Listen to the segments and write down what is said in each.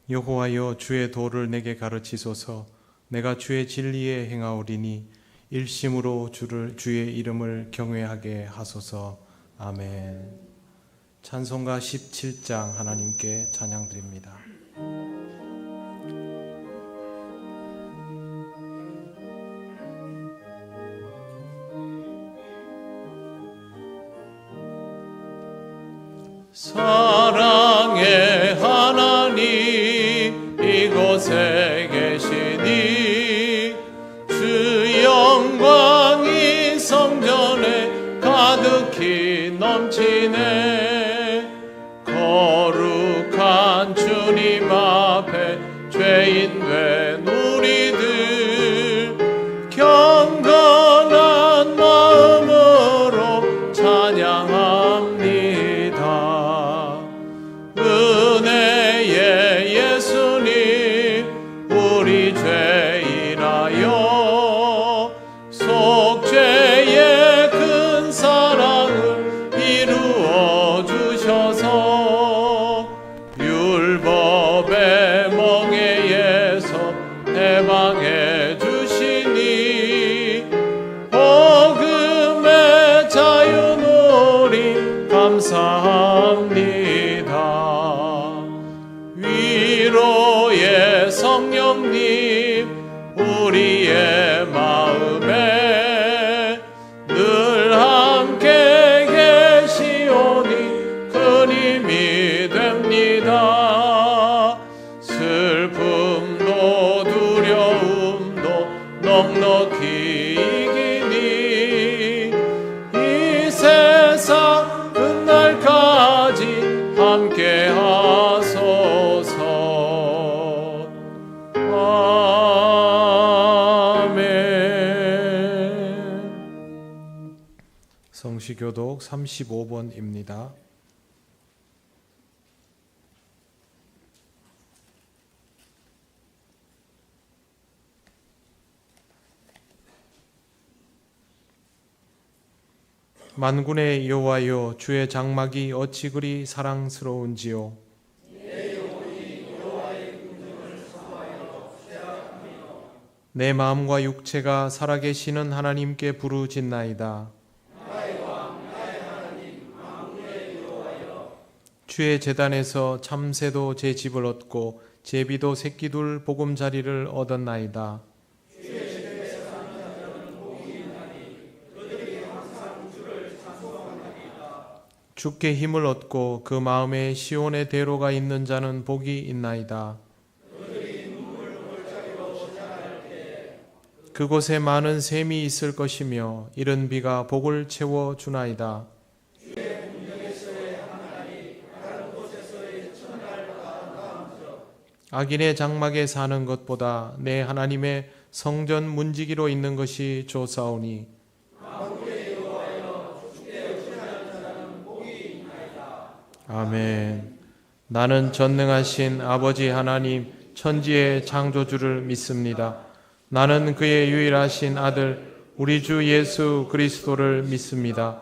여호와여, 주의 도를 내게 가르치소서. 내가 주의 진리에 행하오리니 일심으로 주의 이름을 경외하게 하소서. 아멘. 찬송가 17장 하나님께 찬양드립니다. 사랑의 하나님 이곳에 계시니 주 영광이 성전에 가득히 넘치네. 거룩한 주님 앞에 죄인 된 우리들 경건한 마음으로 찬양합니다. 은혜의 예수님 우리 죄 인하여 속죄의 큰 사랑을 이루어 주셔서 율법의 멍에에서 해방해 주시니 복음의 자유 누리 감사합니다. 위로의 성령님 우리의 마음에 늘 함께 계시오니 큰 힘이 됩니다. 슬픔도 두려움도 넉넉히 이기니 이 세상 끝날까지 함께 하소서. 아멘. 성시교독 35번입니다. 만군의 여호와여, 주의 장막이 어찌 그리 사랑스러운지요. 내 마음과 육체가 살아계시는 하나님께 부르짖나이다. 주의 제단에서 참새도 제 집을 얻고 제비도 새끼둘 보금자리를 얻었나이다. 주께 힘을 얻고 그 마음에 시온의 대로가 있는 자는 복이 있나이다. 그곳에 많은 샘이 있을 것이며 이른 비가 복을 채워 주나이다. 악인의 장막에 사는 것보다 내 하나님의 성전 문지기로 있는 것이 좋사오니 아멘. 나는 전능하신 아버지 하나님 천지의 창조주를 믿습니다. 나는 그의 유일하신 아들 우리 주 예수 그리스도를 믿습니다.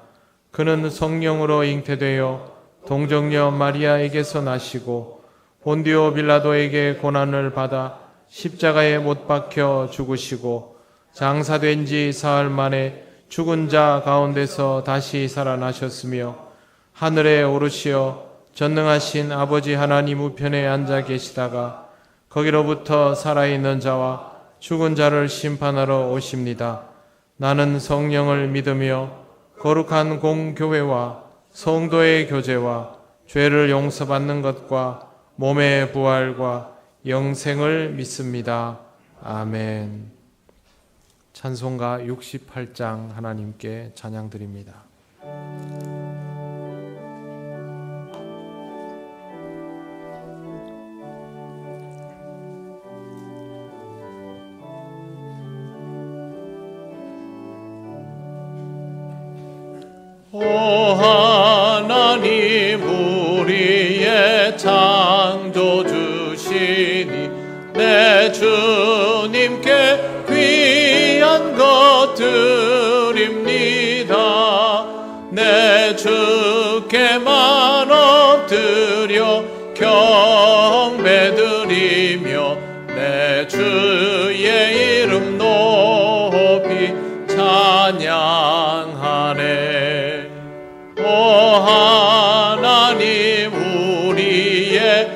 그는 성령으로 잉태되어 동정녀 마리아에게서 나시고 본디오 빌라도에게 고난을 받아 십자가에 못 박혀 죽으시고 장사된 지 사흘 만에 죽은 자 가운데서 다시 살아나셨으며 하늘에 오르시어 전능하신 아버지 하나님 우편에 앉아 계시다가 거기로부터 살아있는 자와 죽은 자를 심판하러 오십니다. 나는 성령을 믿으며 거룩한 공교회와 성도의 교제와 죄를 용서받는 것과 몸의 부활과 영생을 믿습니다. 아멘. 찬송가 68장 하나님께 찬양드립니다. 오 하나님 우리의 창조주시니 내 주님께 귀한 것 드립니다. 내 주께만 엎드려 경배드리 하나님 우리의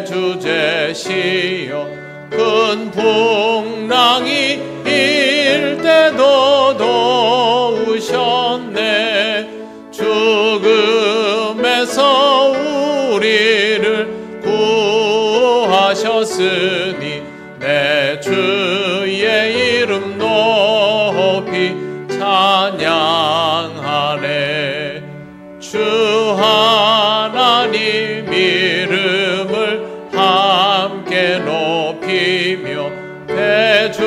대주제시여 큰 풍랑이 일 때도 도우셨네 죽음에서 우리를 구하셨으니 내 주의 이름 높이 찬양하네 주 하나님 이름을 함께 높이며 대주제께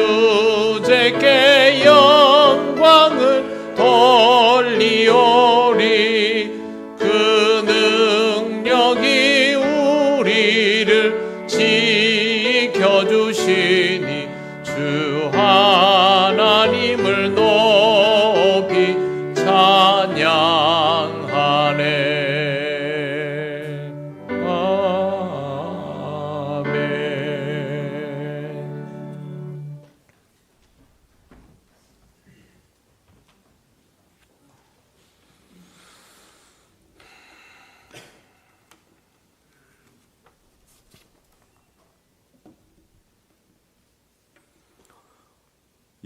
영광을 돌리오리 그 능력이 우리를 지켜주시니 주 하나님을 높이 찬양하네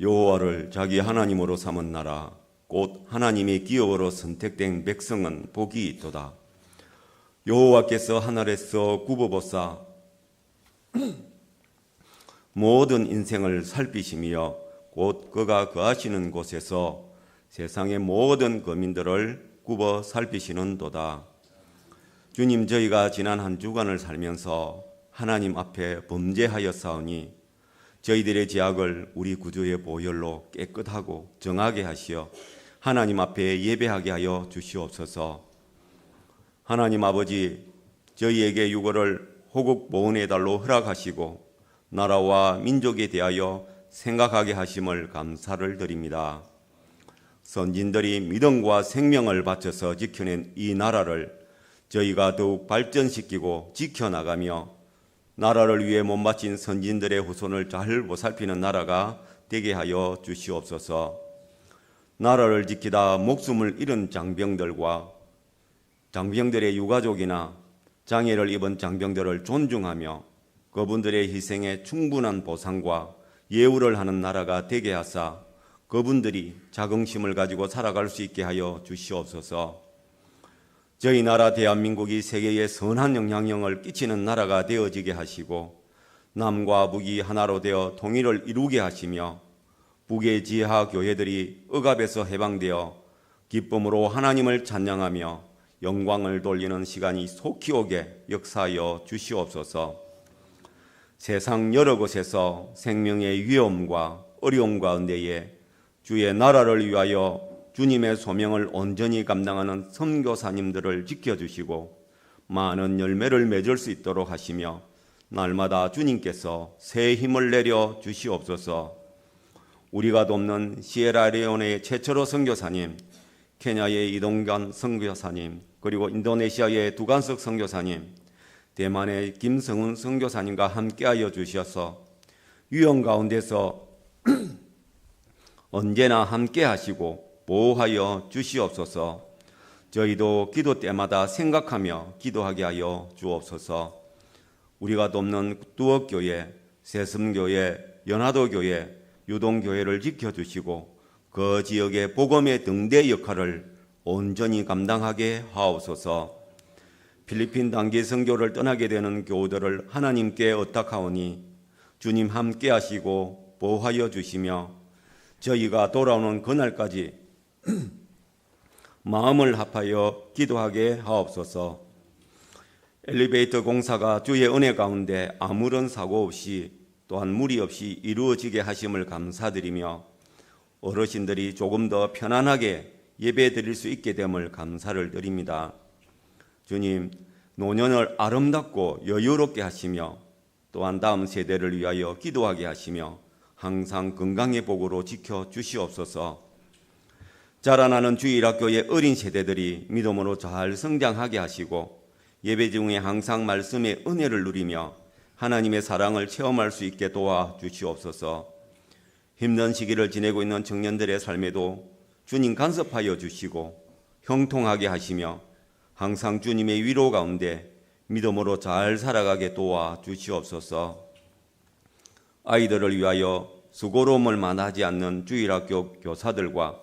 여호와를 자기 하나님으로 삼은 나라 곧 하나님의 기업으로 선택된 백성은 복이 있도다. 여호와께서 하늘에서 굽어보사 모든 인생을 살피시며 곧 그가 거하시는 곳에서 세상의 모든 거민들을 굽어 살피시는도다. 주님, 저희가 지난 한 주간을 살면서 하나님 앞에 범죄하였사오니 저희들의 죄악을 우리 구주의 보혈로 깨끗하고 정하게 하시어 하나님 앞에 예배하게 하여 주시옵소서. 하나님 아버지, 저희에게 유고를 호국 보훈의 달로 허락하시고 나라와 민족에 대하여 생각하게 하심을 감사를 드립니다. 선진들이 믿음과 생명을 바쳐서 지켜낸 이 나라를 저희가 더욱 발전시키고 지켜나가며 나라를 위해 못 바친 선진들의 후손을 잘 보살피는 나라가 되게 하여 주시옵소서. 나라를 지키다 목숨을 잃은 장병들과 장병들의 유가족이나 장애를 입은 장병들을 존중하며 그분들의 희생에 충분한 보상과 예우를 하는 나라가 되게 하사 그분들이 자긍심을 가지고 살아갈 수 있게 하여 주시옵소서. 저희 나라 대한민국이 세계에 선한 영향력을 끼치는 나라가 되어지게 하시고 남과 북이 하나로 되어 통일을 이루게 하시며 북의 지하 교회들이 억압에서 해방되어 기쁨으로 하나님을 찬양하며 영광을 돌리는 시간이 속히 오게 역사하여 주시옵소서. 세상 여러 곳에서 생명의 위험과 어려움 가운데에 주의 나라를 위하여 주님의 소명을 온전히 감당하는 선교사님들을 지켜주시고 많은 열매를 맺을 수 있도록 하시며 날마다 주님께서 새 힘을 내려 주시옵소서. 우리가 돕는 시에라레오네의 최철호 선교사님, 케냐의 이동관 선교사님, 그리고 인도네시아의 두간석 선교사님, 대만의 김성훈 선교사님과 함께하여 주셔서 위험 가운데서 언제나 함께하시고 보호하여 주시옵소서. 저희도 기도 때마다 생각하며 기도하게 하여 주옵소서. 우리가 돕는 두억교회, 세슴교회, 연화도교회, 유동교회를 지켜주시고 그 지역의 복음의 등대 역할을 온전히 감당하게 하옵소서. 필리핀 단기 선교를 떠나게 되는 교우들을 하나님께 의탁하오니 주님 함께 하시고 보호하여 주시며 저희가 돌아오는 그날까지 마음을 합하여 기도하게 하옵소서. 엘리베이터 공사가 주의 은혜 가운데 아무런 사고 없이 또한 무리 없이 이루어지게 하심을 감사드리며 어르신들이 조금 더 편안하게 예배 드릴 수 있게 됨을 감사를 드립니다. 주님, 노년을 아름답고 여유롭게 하시며 또한 다음 세대를 위하여 기도하게 하시며 항상 건강의 복으로 지켜주시옵소서. 자라나는 주일학교의 어린 세대들이 믿음으로 잘 성장하게 하시고 예배 중에 항상 말씀의 은혜를 누리며 하나님의 사랑을 체험할 수 있게 도와주시옵소서. 힘든 시기를 지내고 있는 청년들의 삶에도 주님 간섭하여 주시고 형통하게 하시며 항상 주님의 위로 가운데 믿음으로 잘 살아가게 도와 주시옵소서. 아이들을 위하여 수고로움을 만하지 않는 주일학교 교사들과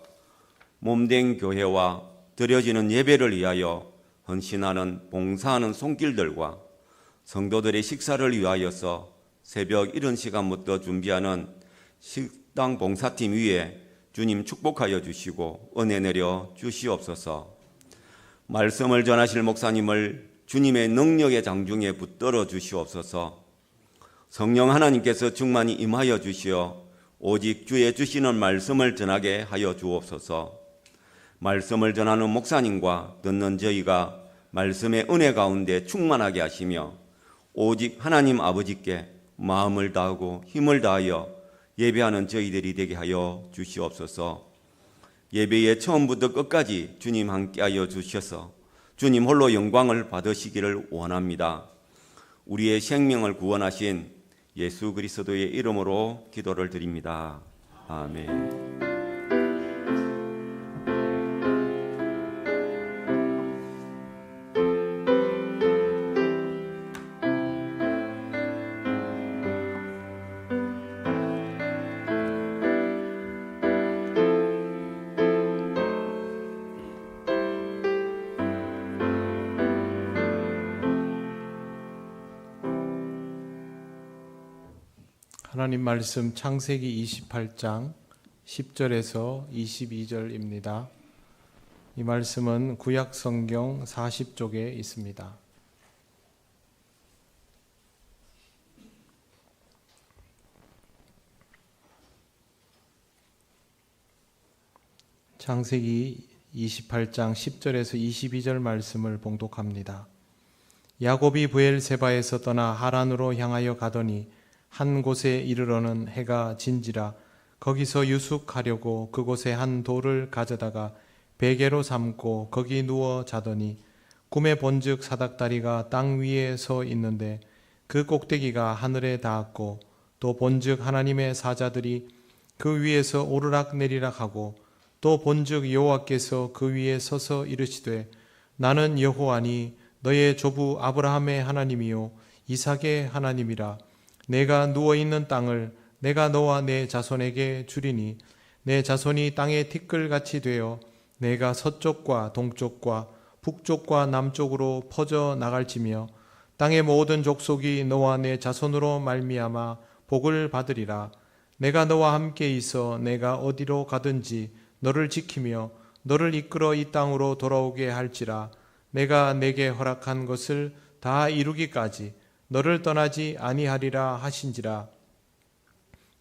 몸된 교회와 드려지는 예배를 위하여 헌신하는 봉사하는 손길들과 성도들의 식사를 위하여서 새벽 이른 시간부터 준비하는 식당 봉사팀 위에 주님 축복하여 주시고 은혜 내려 주시옵소서. 말씀을 전하실 목사님을 주님의 능력의 장중에 붙들어 주시옵소서. 성령 하나님께서 충만히 임하여 주시어 오직 주의 주시는 말씀을 전하게 하여 주옵소서. 말씀을 전하는 목사님과 듣는 저희가 말씀의 은혜 가운데 충만하게 하시며 오직 하나님 아버지께 마음을 다하고 힘을 다하여 예배하는 저희들이 되게 하여 주시옵소서. 예배의 처음부터 끝까지 주님 함께하여 주셔서 주님 홀로 영광을 받으시기를 원합니다. 우리의 생명을 구원하신 예수 그리스도의 이름으로 기도를 드립니다. 아멘. 하나님 말씀 창세기 28장 10절에서 22절입니다. 이 말씀은 구약 성경 40쪽에 있습니다. 창세기 28장 10절에서 22절 말씀을 봉독합니다. 야곱이 브엘세바에서 떠나 하란으로 향하여 가더니 한 곳에 이르러는 해가 진지라 거기서 유숙하려고 그곳에 한 돌을 가져다가 베개로 삼고 거기 누워 자더니 꿈에 본즉 사닥다리가 땅 위에 서 있는데 그 꼭대기가 하늘에 닿았고 또 본즉 하나님의 사자들이 그 위에서 오르락 내리락 하고 또 본즉 여호와께서 그 위에 서서 이르시되 나는 여호와니 너의 조부 아브라함의 하나님이요 이삭의 하나님이라. 내가 누워있는 땅을 내가 너와 내 자손에게 주리니 내 자손이 땅의 티끌같이 되어 내가 서쪽과 동쪽과 북쪽과 남쪽으로 퍼져 나갈지며 땅의 모든 족속이 너와 내 자손으로 말미암아 복을 받으리라. 내가 너와 함께 있어 내가 어디로 가든지 너를 지키며 너를 이끌어 이 땅으로 돌아오게 할지라. 내가 내게 허락한 것을 다 이루기까지 너를 떠나지 아니하리라 하신지라.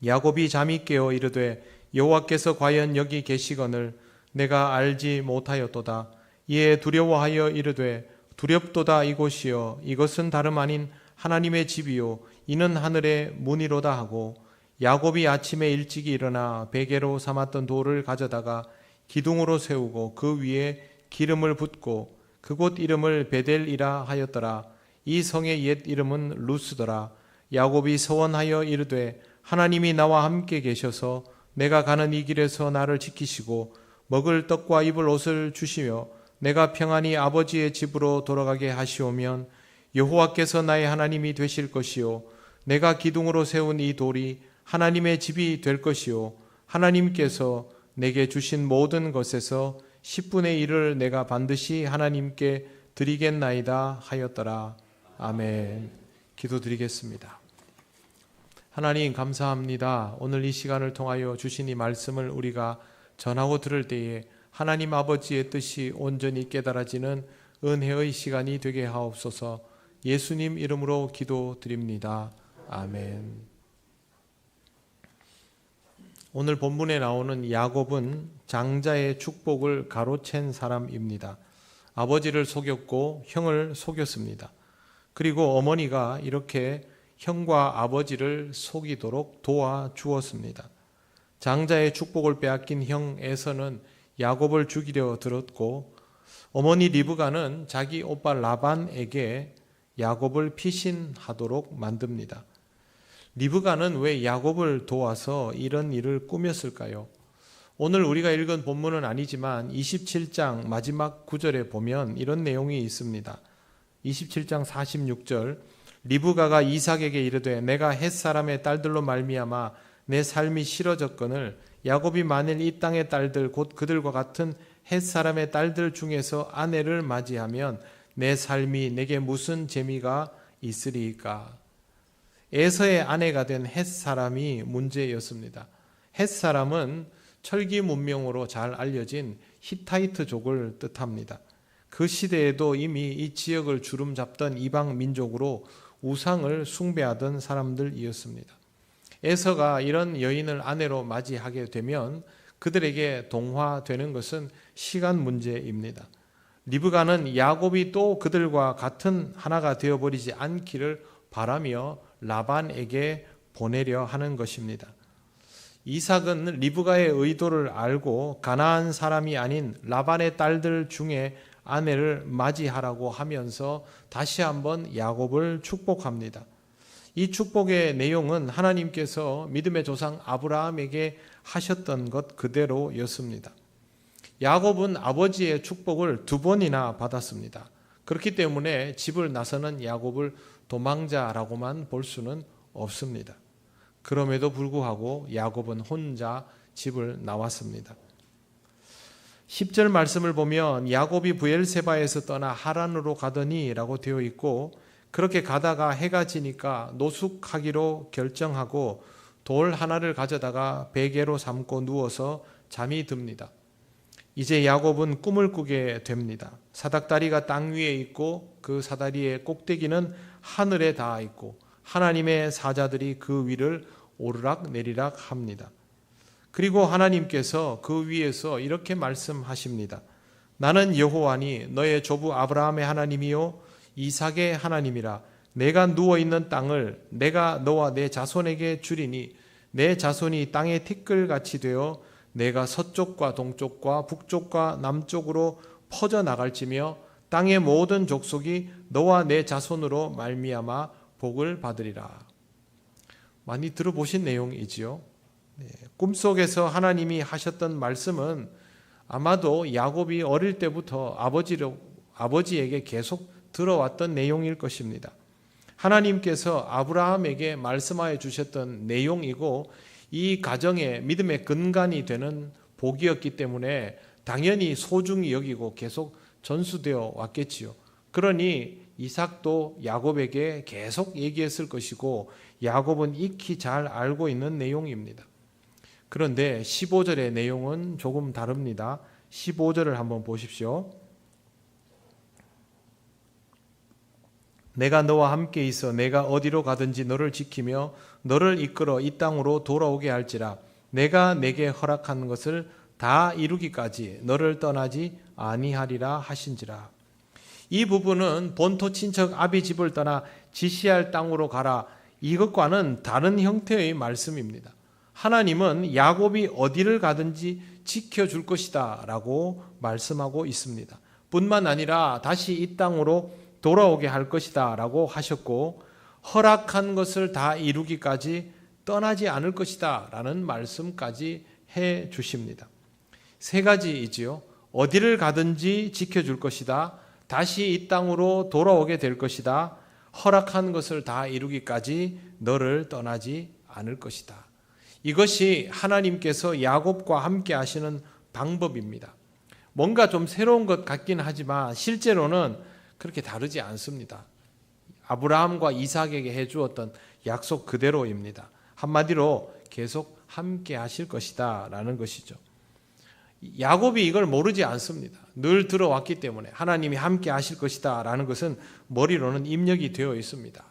야곱이 잠이 깨어 이르되 여호와께서 과연 여기 계시거늘 내가 알지 못하였도다. 이에 두려워하여 이르되 두렵도다 이곳이여 이것은 다름 아닌 하나님의 집이요 이는 하늘의 문이로다 하고 야곱이 아침에 일찍이 일어나 베개로 삼았던 돌을 가져다가 기둥으로 세우고 그 위에 기름을 붓고 그곳 이름을 베델이라 하였더라. 이 성의 옛 이름은 루스더라. 야곱이 서원하여 이르되 하나님이 나와 함께 계셔서 내가 가는 이 길에서 나를 지키시고 먹을 떡과 입을 옷을 주시며 내가 평안히 아버지의 집으로 돌아가게 하시오면 여호와께서 나의 하나님이 되실 것이요 내가 기둥으로 세운 이 돌이 하나님의 집이 될 것이요 하나님께서 내게 주신 모든 것에서 10분의 1을 내가 반드시 하나님께 드리겠나이다 하였더라. 아멘. 기도드리겠습니다. 하나님 감사합니다. 오늘 이 시간을 통하여 주신 이 말씀을 우리가 전하고 들을 때에 하나님 아버지의 뜻이 온전히 깨달아지는 은혜의 시간이 되게 하옵소서. 예수님 이름으로 기도드립니다. 아멘. 오늘 본문에 나오는 야곱은 장자의 축복을 가로챈 사람입니다. 아버지를 속였고 형을 속였습니다. 그리고 어머니가 이렇게 형과 아버지를 속이도록 도와주었습니다. 장자의 축복을 빼앗긴 형 에서는 야곱을 죽이려 들었고 어머니 리브가는 자기 오빠 라반에게 야곱을 피신하도록 만듭니다. 리브가는 왜 야곱을 도와서 이런 일을 꾸몄을까요? 오늘 우리가 읽은 본문은 아니지만 27장 마지막 구절에 보면 이런 내용이 있습니다. 27장 46절, 리브가가 이삭에게 이르되 내가 헷사람의 딸들로 말미암아 내 삶이 싫어졌거늘 야곱이 만일 이 땅의 딸들 곧 그들과 같은 헷사람의 딸들 중에서 아내를 맞이하면 내 삶이 내게 무슨 재미가 있으리이까. 에서의 아내가 된 헷사람이 문제였습니다. 헷사람은 철기 문명으로 잘 알려진 히타이트족을 뜻합니다. 그 시대에도 이미 이 지역을 주름잡던 이방 민족으로 우상을 숭배하던 사람들이었습니다. 에서가 이런 여인을 아내로 맞이하게 되면 그들에게 동화되는 것은 시간 문제입니다. 리브가는 야곱이 또 그들과 같은 하나가 되어버리지 않기를 바라며 라반에게 보내려 하는 것입니다. 이삭은 리브가의 의도를 알고 가나안 사람이 아닌 라반의 딸들 중에 아내를 맞이하라고 하면서 다시 한번 야곱을 축복합니다. 이 축복의 내용은 하나님께서 믿음의 조상 아브라함에게 하셨던 것 그대로였습니다. 야곱은 아버지의 축복을 2번이나 받았습니다. 그렇기 때문에 집을 나서는 야곱을 도망자라고만 볼 수는 없습니다. 그럼에도 불구하고 야곱은 혼자 집을 나왔습니다. 10절 말씀을 보면 야곱이 브엘세바에서 떠나 하란으로 가더니 라고 되어 있고, 그렇게 가다가 해가 지니까 노숙하기로 결정하고 돌 하나를 가져다가 베개로 삼고 누워서 잠이 듭니다. 이제 야곱은 꿈을 꾸게 됩니다. 사닥다리가 땅 위에 있고 그 사다리의 꼭대기는 하늘에 닿아 있고 하나님의 사자들이 그 위를 오르락 내리락 합니다. 그리고 하나님께서 그 위에서 이렇게 말씀하십니다. 나는 여호와니 너의 조부 아브라함의 하나님이요 이삭의 하나님이라. 내가 누워있는 땅을 내가 너와 내 자손에게 주리니 내 자손이 땅의 티끌같이 되어 내가 서쪽과 동쪽과 북쪽과 남쪽으로 퍼져나갈지며 땅의 모든 족속이 너와 내 자손으로 말미암아 복을 받으리라. 많이 들어보신 내용이지요. 꿈속에서 하나님이 하셨던 말씀은 아마도 야곱이 어릴 때부터 아버지에게 계속 들어왔던 내용일 것입니다. 하나님께서 아브라함에게 말씀하여 주셨던 내용이고 이 가정의 믿음의 근간이 되는 복이었기 때문에 당연히 소중히 여기고 계속 전수되어 왔겠지요. 그러니 이삭도 야곱에게 계속 얘기했을 것이고 야곱은 익히 잘 알고 있는 내용입니다. 그런데 15절의 내용은 조금 다릅니다. 15절을 한번 보십시오. 내가 너와 함께 있어 내가 어디로 가든지 너를 지키며 너를 이끌어 이 땅으로 돌아오게 할지라. 내가 내게 허락한 것을 다 이루기까지 너를 떠나지 아니하리라 하신지라. 이 부분은 본토 친척 아비 집을 떠나 지시할 땅으로 가라, 이것과는 다른 형태의 말씀입니다. 하나님은 야곱이 어디를 가든지 지켜줄 것이다 라고 말씀하고 있습니다. 뿐만 아니라 다시 이 땅으로 돌아오게 할 것이다 라고 하셨고, 허락한 것을 다 이루기까지 떠나지 않을 것이다 라는 말씀까지 해 주십니다. 3가지이지요. 어디를 가든지 지켜줄 것이다, 다시 이 땅으로 돌아오게 될 것이다, 허락한 것을 다 이루기까지 너를 떠나지 않을 것이다. 이것이 하나님께서 야곱과 함께 하시는 방법입니다. 뭔가 좀 새로운 것 같긴 하지만 실제로는 그렇게 다르지 않습니다. 아브라함과 이삭에게 해주었던 약속 그대로입니다. 한마디로 계속 함께 하실 것이다 라는 것이죠. 야곱이 이걸 모르지 않습니다. 늘 들어왔기 때문에 하나님이 함께 하실 것이다 라는 것은 머리로는 입력이 되어 있습니다.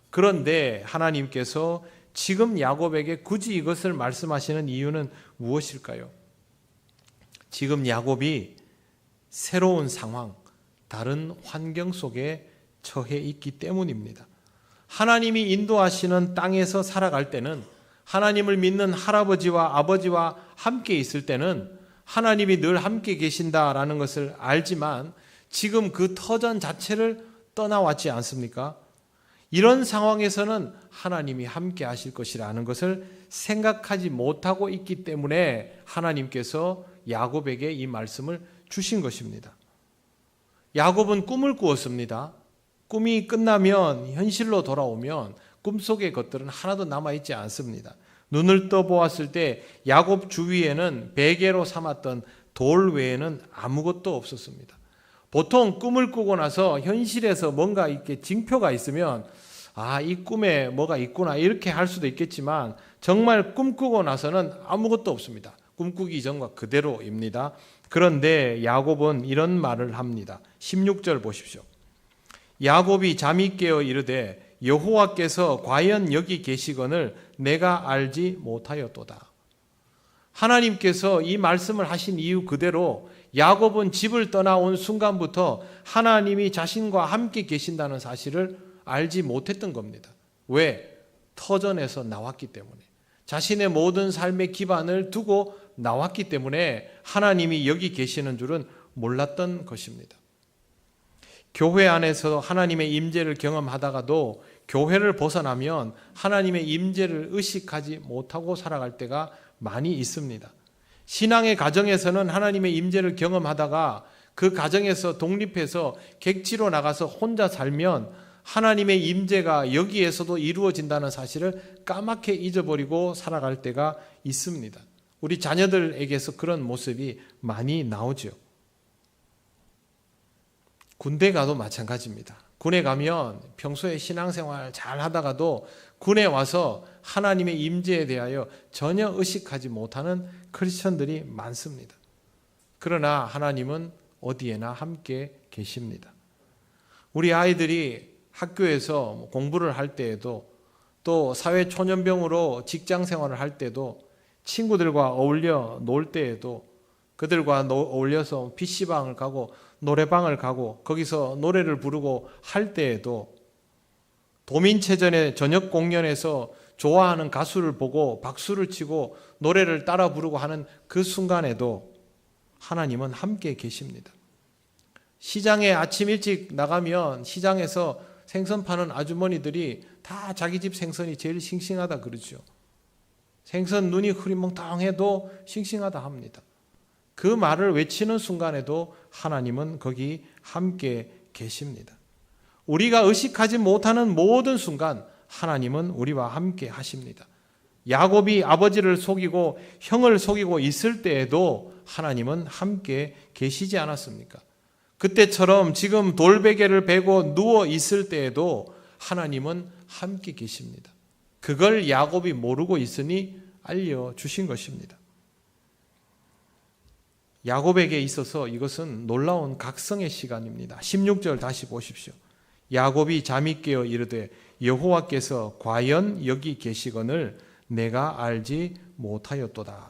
그런데 하나님께서 지금 야곱에게 굳이 이것을 말씀하시는 이유는 무엇일까요? 지금 야곱이 새로운 상황, 다른 환경 속에 처해 있기 때문입니다. 하나님이 인도하시는 땅에서 살아갈 때는, 하나님을 믿는 할아버지와 아버지와 함께 있을 때는 하나님이 늘 함께 계신다라는 것을 알지만 지금 그 터전 자체를 떠나왔지 않습니까? 이런 상황에서는 하나님이 함께 하실 것이라는 것을 생각하지 못하고 있기 때문에 하나님께서 야곱에게 이 말씀을 주신 것입니다. 야곱은 꿈을 꾸었습니다. 꿈이 끝나면 현실로 돌아오면 꿈속의 것들은 하나도 남아있지 않습니다. 눈을 떠 보았을 때 야곱 주위에는 베개로 삼았던 돌 외에는 아무것도 없었습니다. 보통 꿈을 꾸고 나서 현실에서 뭔가 이렇게 징표가 있으면 이 꿈에 뭐가 있구나 이렇게 할 수도 있겠지만 정말 꿈꾸고 나서는 아무것도 없습니다. 꿈꾸기 전과 그대로입니다. 그런데 야곱은 이런 말을 합니다. 16절 보십시오. 야곱이 잠이 깨어 이르되 여호와께서 과연 여기 계시거늘 내가 알지 못하였도다. 하나님께서 이 말씀을 하신 이유 그대로 야곱은 집을 떠나온 순간부터 하나님이 자신과 함께 계신다는 사실을 알지 못했던 겁니다. 왜? 터전에서 나왔기 때문에. 자신의 모든 삶의 기반을 두고 나왔기 때문에 하나님이 여기 계시는 줄은 몰랐던 것입니다. 교회 안에서 하나님의 임재를 경험하다가도 교회를 벗어나면 하나님의 임재를 의식하지 못하고 살아갈 때가 많이 있습니다. 신앙의 가정에서는 하나님의 임재를 경험하다가 그 가정에서 독립해서 객지로 나가서 혼자 살면 하나님의 임재가 여기에서도 이루어진다는 사실을 까맣게 잊어버리고 살아갈 때가 있습니다. 우리 자녀들에게서 그런 모습이 많이 나오죠. 군대 가도 마찬가지입니다. 군에 가면 평소에 신앙생활 잘 하다가도 군에 와서 하나님의 임재에 대하여 전혀 의식하지 못하는 크리스천들이 많습니다. 그러나 하나님은 어디에나 함께 계십니다. 우리 아이들이 학교에서 공부를 할 때에도 또 사회 초년병으로 직장 생활을 할 때도 친구들과 어울려 놀 때에도 그들과 어울려서 PC방을 가고 노래방을 가고 거기서 노래를 부르고 할 때에도 도민체전의 저녁 공연에서 좋아하는 가수를 보고 박수를 치고 노래를 따라 부르고 하는 그 순간에도 하나님은 함께 계십니다. 시장에 아침 일찍 나가면 시장에서 생선 파는 아주머니들이 다 자기 집 생선이 제일 싱싱하다 그러죠. 생선 눈이 흐리멍텅해도 싱싱하다 합니다. 그 말을 외치는 순간에도 하나님은 거기 함께 계십니다. 우리가 의식하지 못하는 모든 순간 하나님은 우리와 함께 하십니다. 야곱이 아버지를 속이고 형을 속이고 있을 때에도 하나님은 함께 계시지 않았습니까? 그때처럼 지금 돌베개를 베고 누워 있을 때에도 하나님은 함께 계십니다. 그걸 야곱이 모르고 있으니 알려주신 것입니다. 야곱에게 있어서 이것은 놀라운 각성의 시간입니다. 16절 다시 보십시오. 야곱이 잠이 깨어 이르되 여호와께서 과연 여기 계시거늘 내가 알지 못하였도다.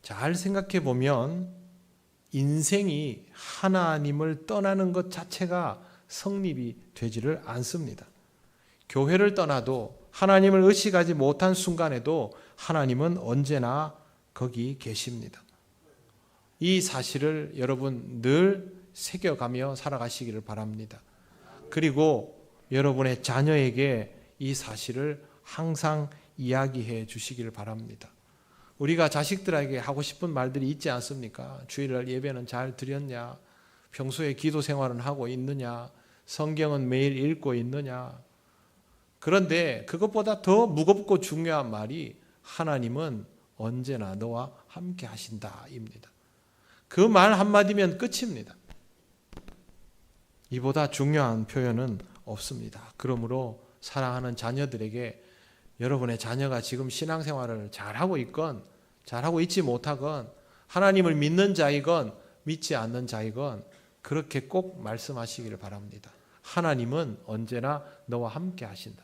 잘 생각해 보면 인생이 하나님을 떠나는 것 자체가 성립이 되지를 않습니다. 교회를 떠나도 하나님을 의식하지 못한 순간에도 하나님은 언제나 거기 계십니다. 이 사실을 여러분 늘 새겨가며 살아가시기를 바랍니다. 그리고 여러분의 자녀에게 이 사실을 항상 이야기해 주시기를 바랍니다. 우리가 자식들에게 하고 싶은 말들이 있지 않습니까? 주일날 예배는 잘 드렸냐? 평소에 기도 생활은 하고 있느냐? 성경은 매일 읽고 있느냐? 그런데 그것보다 더 무겁고 중요한 말이 하나님은 언제나 너와 함께 하신다입니다. 그 말 한마디면 끝입니다. 이보다 중요한 표현은 없습니다. 그러므로 사랑하는 자녀들에게 여러분의 자녀가 지금 신앙생활을 잘하고 있건 잘하고 있지 못하건 하나님을 믿는 자이건 믿지 않는 자이건 그렇게 꼭 말씀하시기를 바랍니다. 하나님은 언제나 너와 함께 하신다.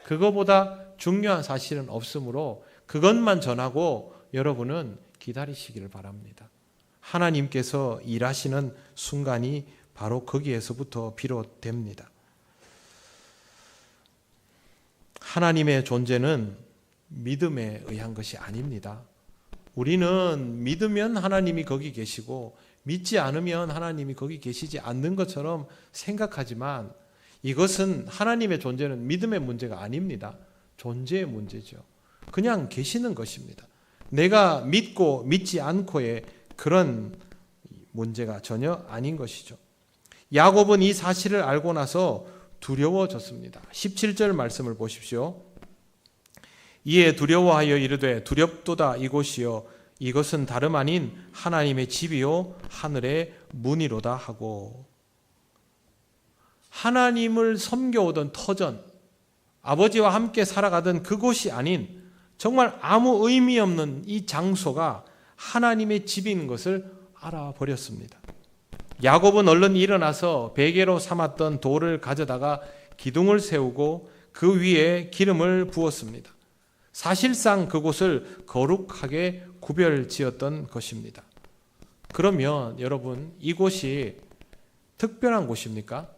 그거보다 중요한 사실은 없으므로 그것만 전하고 여러분은 기다리시기를 바랍니다. 하나님께서 일하시는 순간이 바로 거기에서부터 비롯됩니다. 하나님의 존재는 믿음에 의한 것이 아닙니다. 우리는 믿으면 하나님이 거기 계시고 믿지 않으면 하나님이 거기 계시지 않는 것처럼 생각하지만 이것은 하나님의 존재는 믿음의 문제가 아닙니다. 존재의 문제죠. 그냥 계시는 것입니다. 내가 믿고 믿지 않고의 그런 문제가 전혀 아닌 것이죠. 야곱은 이 사실을 알고 나서 두려워졌습니다. 17절 말씀을 보십시오. 이에 두려워하여 이르되 두렵도다 이곳이요 이것은 다름 아닌 하나님의 집이요 하늘의 문이로다 하고, 하나님을 섬겨오던 터전, 아버지와 함께 살아가던 그곳이 아닌 정말 아무 의미 없는 이 장소가 하나님의 집인 것을 알아버렸습니다. 야곱은 얼른 일어나서 베개로 삼았던 돌을 가져다가 기둥을 세우고 그 위에 기름을 부었습니다. 사실상 그곳을 거룩하게 구별지었던 것입니다. 그러면 여러분, 이곳이 특별한 곳입니까?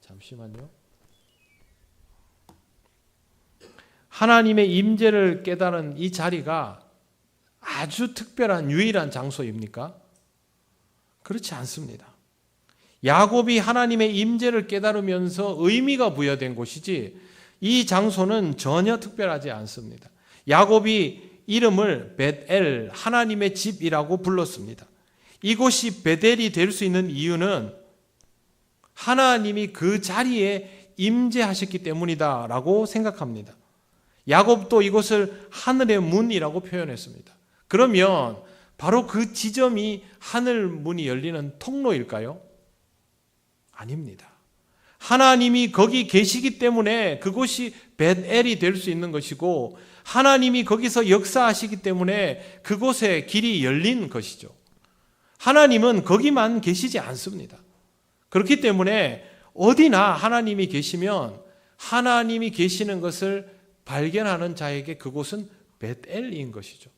잠시만요. 하나님의 임재를 깨달은 이 자리가 아주 특별한 유일한 장소입니까? 그렇지 않습니다. 야곱이 하나님의 임재를 깨달으면서 의미가 부여된 곳이지 이 장소는 전혀 특별하지 않습니다. 야곱이 이름을 벳엘, 하나님의 집이라고 불렀습니다. 이곳이 베델이 될 수 있는 이유는 하나님이 그 자리에 임재하셨기 때문이다라고 생각합니다. 야곱도 이곳을 하늘의 문이라고 표현했습니다. 그러면 바로 그 지점이 하늘 문이 열리는 통로일까요? 아닙니다. 하나님이 거기 계시기 때문에 그곳이 벳엘이 될 수 있는 것이고, 하나님이 거기서 역사하시기 때문에 그곳에 길이 열린 것이죠. 하나님은 거기만 계시지 않습니다. 그렇기 때문에 어디나 하나님이 계시면 하나님이 계시는 것을 발견하는 자에게 그곳은 벳엘인 것이죠.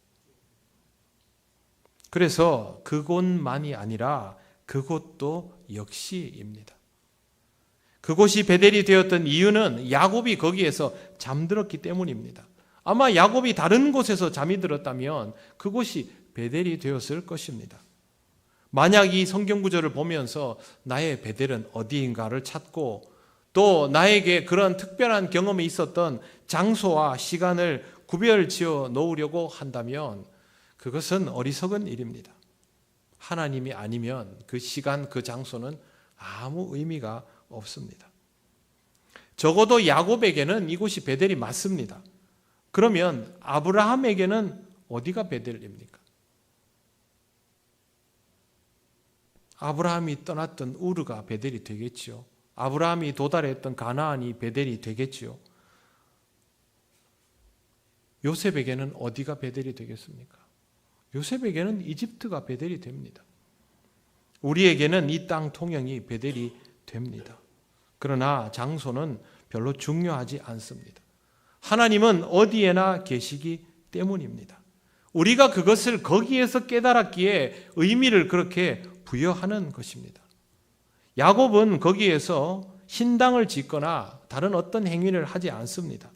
그래서 그곳만이 아니라 그곳도 역시입니다. 그곳이 베델이 되었던 이유는 야곱이 거기에서 잠들었기 때문입니다. 아마 야곱이 다른 곳에서 잠이 들었다면 그곳이 베델이 되었을 것입니다. 만약 이 성경 구절을 보면서 나의 베델은 어디인가를 찾고 또 나에게 그런 특별한 경험이 있었던 장소와 시간을 구별지어 놓으려고 한다면 그것은 어리석은 일입니다. 하나님이 아니면 그 시간, 그 장소는 아무 의미가 없습니다. 적어도 야곱에게는 이곳이 베델이 맞습니다. 그러면 아브라함에게는 어디가 베델입니까? 아브라함이 떠났던 우르가 베델이 되겠지요. 아브라함이 도달했던 가나안이 베델이 되겠지요. 요셉에게는 어디가 베델이 되겠습니까? 요셉에게는 이집트가 베델이 됩니다. 우리에게는 이 땅 통영이 베델이 됩니다. 그러나 장소는 별로 중요하지 않습니다. 하나님은 어디에나 계시기 때문입니다. 우리가 그것을 거기에서 깨달았기에 의미를 그렇게 부여하는 것입니다. 야곱은 거기에서 신당을 짓거나 다른 어떤 행위를 하지 않습니다.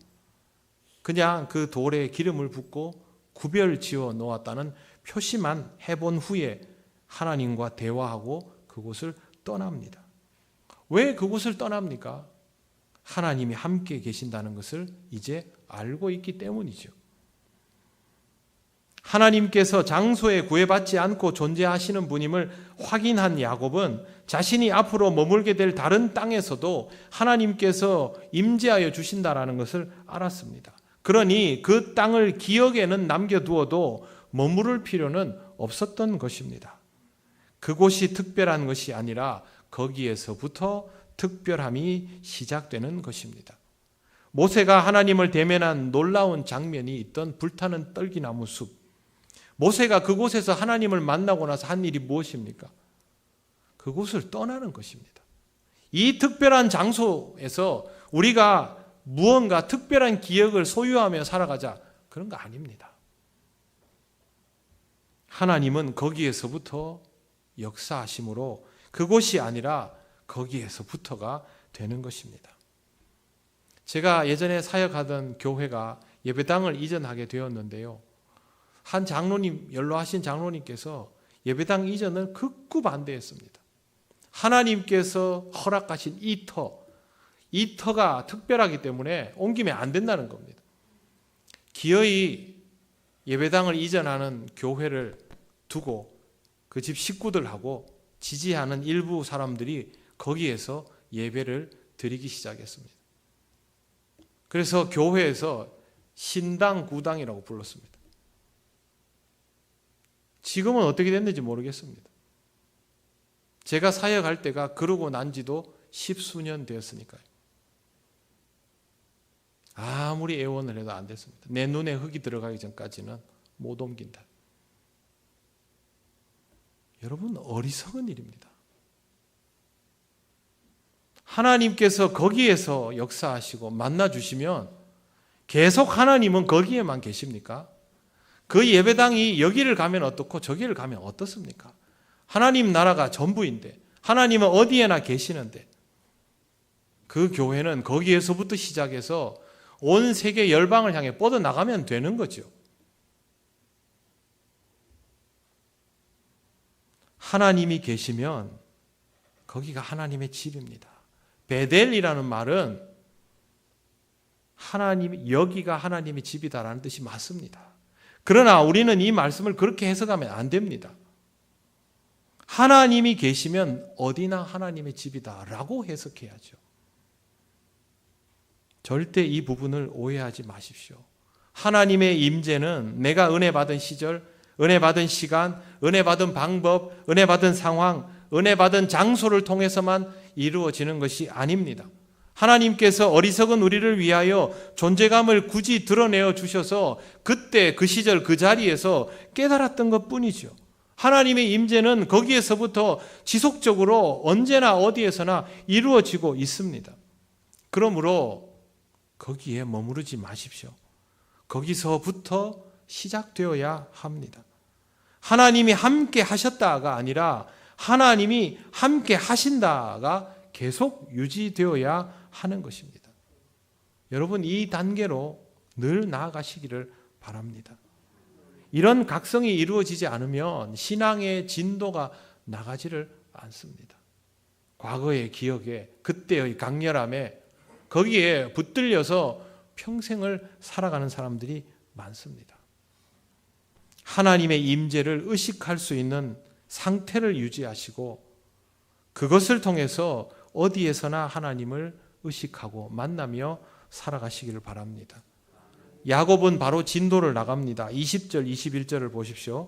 그냥 그 돌에 기름을 붓고 구별 지어 놓았다는 표시만 해본 후에 하나님과 대화하고 그곳을 떠납니다. 왜 그곳을 떠납니까? 하나님이 함께 계신다는 것을 이제 알고 있기 때문이죠. 하나님께서 장소에 구애받지 않고 존재하시는 분임을 확인한 야곱은 자신이 앞으로 머물게 될 다른 땅에서도 하나님께서 임재하여 주신다라는 것을 알았습니다. 그러니 그 땅을 기억에는 남겨두어도 머무를 필요는 없었던 것입니다. 그곳이 특별한 것이 아니라 거기에서부터 특별함이 시작되는 것입니다. 모세가 하나님을 대면한 놀라운 장면이 있던 불타는 떨기나무 숲. 모세가 그곳에서 하나님을 만나고 나서 한 일이 무엇입니까? 그곳을 떠나는 것입니다. 이 특별한 장소에서 우리가 무언가 특별한 기억을 소유하며 살아가자, 그런 거 아닙니다. 하나님은 거기에서부터 역사하심으로 그곳이 아니라 거기에서부터가 되는 것입니다. 제가 예전에 사역하던 교회가 예배당을 이전하게 되었는데요. 한 장로님, 연로하신 장로님께서 예배당 이전을 극구 반대했습니다. 하나님께서 허락하신 이 터가 특별하기 때문에 옮기면 안 된다는 겁니다. 기어이 예배당을 이전하는 교회를 두고 그 집 식구들하고 지지하는 일부 사람들이 거기에서 예배를 드리기 시작했습니다. 그래서 교회에서 신당 구당이라고 불렀습니다. 지금은 어떻게 됐는지 모르겠습니다. 제가 사역할 때가 그러고 난 지도 10수년 되었으니까요. 아무리 애원을 해도 안 됐습니다. 내 눈에 흙이 들어가기 전까지는 못 옮긴다. 여러분, 어리석은 일입니다. 하나님께서 거기에서 역사하시고 만나주시면 계속 하나님은 거기에만 계십니까? 그 예배당이 여기를 가면 어떻고 저기를 가면 어떻습니까? 하나님 나라가 전부인데, 하나님은 어디에나 계시는데, 그 교회는 거기에서부터 시작해서 온 세계 열방을 향해 뻗어나가면 되는 거죠. 하나님이 계시면 거기가 하나님의 집입니다. 베델이라는 말은 여기가 하나님의 집이다라는 뜻이 맞습니다. 그러나 우리는 이 말씀을 그렇게 해석하면 안 됩니다. 하나님이 계시면 어디나 하나님의 집이다라고 해석해야죠. 절대 이 부분을 오해하지 마십시오. 하나님의 임재는 내가 은혜 받은 시절, 은혜 받은 시간, 은혜 받은 방법, 은혜 받은 상황, 은혜 받은 장소를 통해서만 이루어지는 것이 아닙니다. 하나님께서 어리석은 우리를 위하여 존재감을 굳이 드러내어 주셔서 그때 그 시절 그 자리에서 깨달았던 것뿐이죠. 하나님의 임재는 거기에서부터 지속적으로 언제나 어디에서나 이루어지고 있습니다. 그러므로 거기에 머무르지 마십시오. 거기서부터 시작되어야 합니다. 하나님이 함께 하셨다가 아니라 하나님이 함께 하신다가 계속 유지되어야 하는 것입니다. 여러분, 이 단계로 늘 나아가시기를 바랍니다. 이런 각성이 이루어지지 않으면 신앙의 진도가 나가지를 않습니다. 과거의 기억에, 그때의 강렬함에 거기에 붙들려서 평생을 살아가는 사람들이 많습니다. 하나님의 임재를 의식할 수 있는 상태를 유지하시고 그것을 통해서 어디에서나 하나님을 의식하고 만나며 살아가시기를 바랍니다. 야곱은 바로 진도를 나갑니다. 20절, 21절을 보십시오.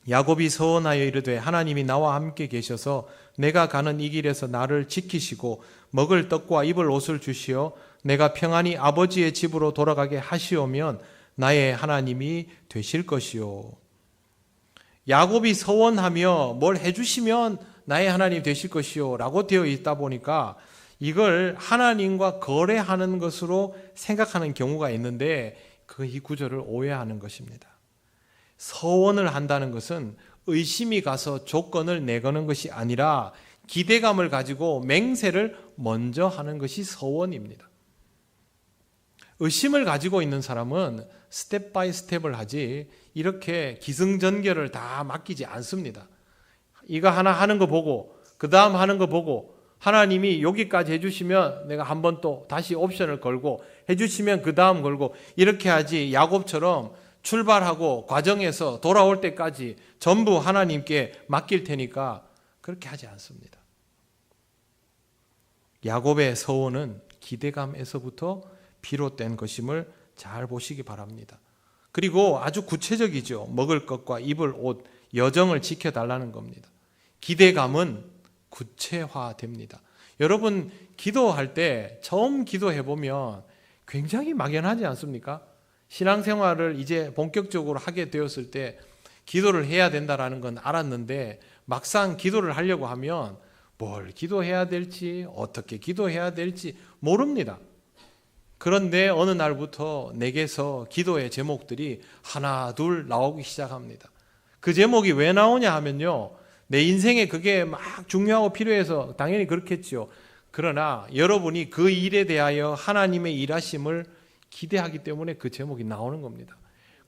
야곱이 서원하여 이르되 하나님이 나와 함께 계셔서 내가 가는 이 길에서 나를 지키시고 먹을 떡과 입을 옷을 주시어 내가 평안히 아버지의 집으로 돌아가게 하시오면 나의 하나님이 되실 것이요. 야곱이 서원하며 뭘 해주시면 나의 하나님 되실 것이요 라고 되어 있다 보니까 이걸 하나님과 거래하는 것으로 생각하는 경우가 있는데 이 구절을 오해하는 것입니다. 서원을 한다는 것은 의심이 가서 조건을 내거는 것이 아니라 기대감을 가지고 맹세를 먼저 하는 것이 서원입니다. 의심을 가지고 있는 사람은 스텝 바이 스텝을 하지 이렇게 기승전결을 다 맡기지 않습니다. 이거 하나 하는 거 보고 그 다음 하는 거 보고 하나님이 여기까지 해주시면 내가 한번 또 다시 옵션을 걸고 해주시면 그 다음 걸고 이렇게 하지, 야곱처럼 출발하고 과정에서 돌아올 때까지 전부 하나님께 맡길 테니까 그렇게 하지 않습니다. 야곱의 서원은 기대감에서부터 비롯된 것임을 잘 보시기 바랍니다. 그리고 아주 구체적이죠. 먹을 것과 입을 옷, 여정을 지켜달라는 겁니다. 기대감은 구체화됩니다. 여러분, 기도할 때 처음 기도해보면 굉장히 막연하지 않습니까? 신앙생활을 이제 본격적으로 하게 되었을 때 기도를 해야 된다는 건 알았는데 막상 기도를 하려고 하면 뭘 기도해야 될지, 어떻게 기도해야 될지 모릅니다. 그런데 어느 날부터 내게서 기도의 제목들이 하나 둘 나오기 시작합니다. 그 제목이 왜 나오냐 하면요, 내 인생에 그게 막 중요하고 필요해서 당연히 그렇겠죠. 그러나 여러분이 그 일에 대하여 하나님의 일하심을 기대하기 때문에 그 제목이 나오는 겁니다.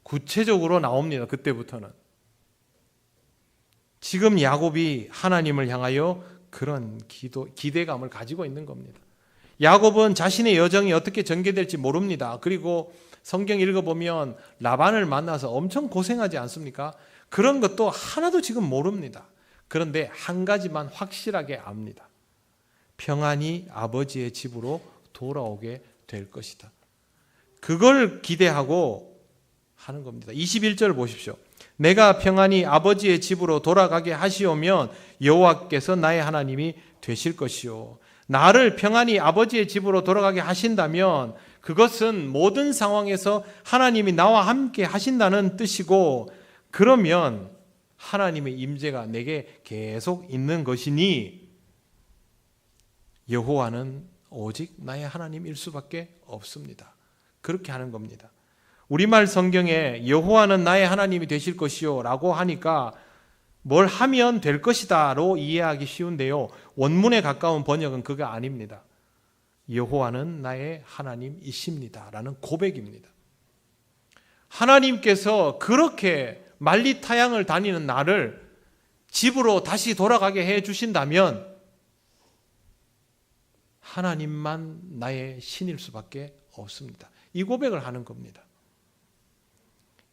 구체적으로 나옵니다. 그때부터는 지금 야곱이 하나님을 향하여 그런 기대감을 가지고 있는 겁니다. 야곱은 자신의 여정이 어떻게 전개될지 모릅니다. 그리고 성경 읽어보면 라반을 만나서 엄청 고생하지 않습니까? 그런 것도 하나도 지금 모릅니다. 그런데 한 가지만 확실하게 압니다. 평안히 아버지의 집으로 돌아오게 될 것이다. 그걸 기대하고 하는 겁니다. 21절 보십시오. 내가 평안히 아버지의 집으로 돌아가게 하시오면 여호와께서 나의 하나님이 되실 것이요. 나를 평안히 아버지의 집으로 돌아가게 하신다면 그것은 모든 상황에서 하나님이 나와 함께 하신다는 뜻이고, 그러면 하나님의 임재가 내게 계속 있는 것이니 여호와는 오직 나의 하나님일 수밖에 없습니다. 그렇게 하는 겁니다. 우리말 성경에 여호와는 나의 하나님이 되실 것이요 라고 하니까 뭘 하면 될 것이다로 이해하기 쉬운데요, 원문에 가까운 번역은 그거 아닙니다. 여호와는 나의 하나님이십니다 라는 고백입니다. 하나님께서 그렇게 만리타양을 다니는 나를 집으로 다시 돌아가게 해 주신다면 하나님만 나의 신일 수밖에 없습니다. 이 고백을 하는 겁니다.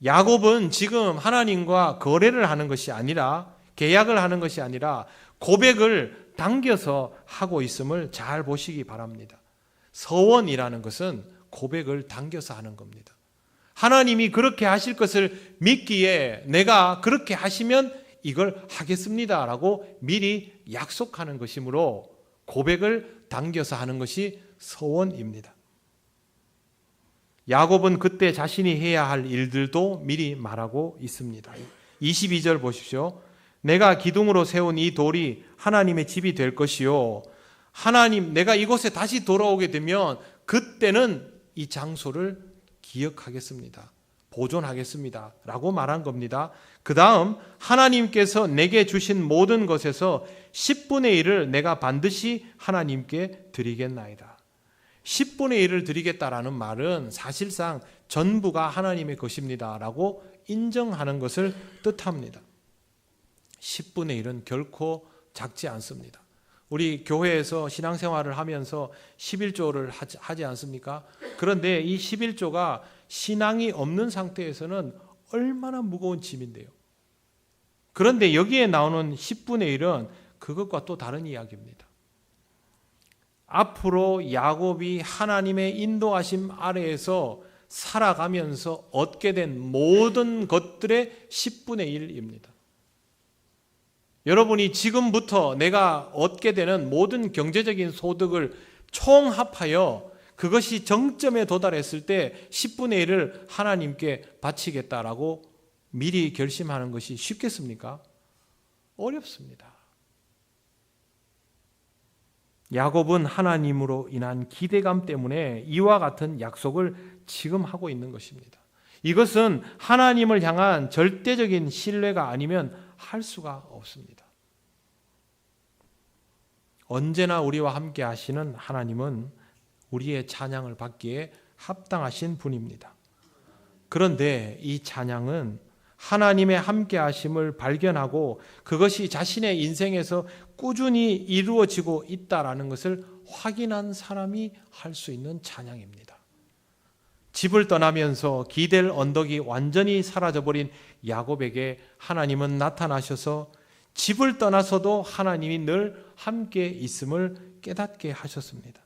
야곱은 지금 하나님과 거래를 하는 것이 아니라, 계약을 하는 것이 아니라 고백을 당겨서 하고 있음을 잘 보시기 바랍니다. 서원이라는 것은 고백을 당겨서 하는 겁니다. 하나님이 그렇게 하실 것을 믿기에 내가 그렇게 하시면 이걸 하겠습니다 라고 미리 약속하는 것이므로 고백을 당겨서 하는 것이 서원입니다. 야곱은 그때 자신이 해야 할 일들도 미리 말하고 있습니다. 22절 보십시오. 내가 기둥으로 세운 이 돌이 하나님의 집이 될 것이요, 하나님, 내가 이곳에 다시 돌아오게 되면 그때는 이 장소를 기억하겠습니다, 보존하겠습니다 라고 말한 겁니다. 그 다음 하나님께서 내게 주신 모든 것에서 10분의 1을 내가 반드시 하나님께 드리겠나이다. 10분의 1을 드리겠다라는 말은 사실상 전부가 하나님의 것입니다 라고 인정하는 것을 뜻합니다. 10분의 1은 결코 작지 않습니다. 우리 교회에서 신앙생활을 하면서 11조를 하지 않습니까? 그런데 이 11조가 신앙이 없는 상태에서는 얼마나 무거운 짐인데요. 그런데 여기에 나오는 10분의 1은 그것과 또 다른 이야기입니다. 앞으로 야곱이 하나님의 인도하심 아래에서 살아가면서 얻게 된 모든 것들의 10분의 1입니다. 여러분이 지금부터 내가 얻게 되는 모든 경제적인 소득을 총합하여 그것이 정점에 도달했을 때 10분의 1을 하나님께 바치겠다라고 미리 결심하는 것이 쉽겠습니까? 어렵습니다. 야곱은 하나님으로 인한 기대감 때문에 이와 같은 약속을 지금 하고 있는 것입니다. 이것은 하나님을 향한 절대적인 신뢰가 아니면 할 수가 없습니다. 언제나 우리와 함께 하시는 하나님은 우리의 찬양을 받기에 합당하신 분입니다. 그런데 이 찬양은 하나님의 함께 하심을 발견하고 그것이 자신의 인생에서 꾸준히 이루어지고 있다라는 것을 확인한 사람이 할 수 있는 찬양입니다. 집을 떠나면서 기댈 언덕이 완전히 사라져버린 야곱에게 하나님은 나타나셔서 집을 떠나서도 하나님이 늘 함께 있음을 깨닫게 하셨습니다.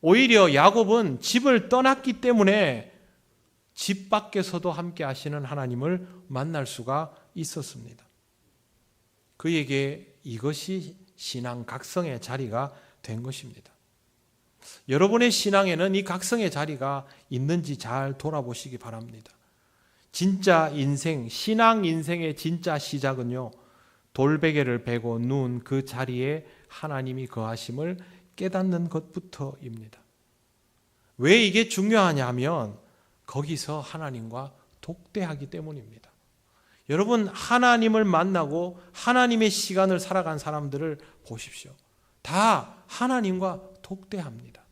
오히려 야곱은 집을 떠났기 때문에 집 밖에서도 함께 하시는 하나님을 만날 수가 있었습니다. 그에게 이것이 신앙 각성의 자리가 된 것입니다. 여러분의 신앙에는 이 각성의 자리가 있는지 잘 돌아보시기 바랍니다. 진짜 인생, 신앙 인생의 진짜 시작은요, 돌베개를 베고 누운 그 자리에 하나님이 거하심을 깨닫는 것부터입니다. 왜 이게 중요하냐 하면 거기서 하나님과 독대하기 때문입니다. 여러분, 하나님을 만나고 하나님의 시간을 살아간 사람들을 보십시오. 다 하나님과 독대합니다.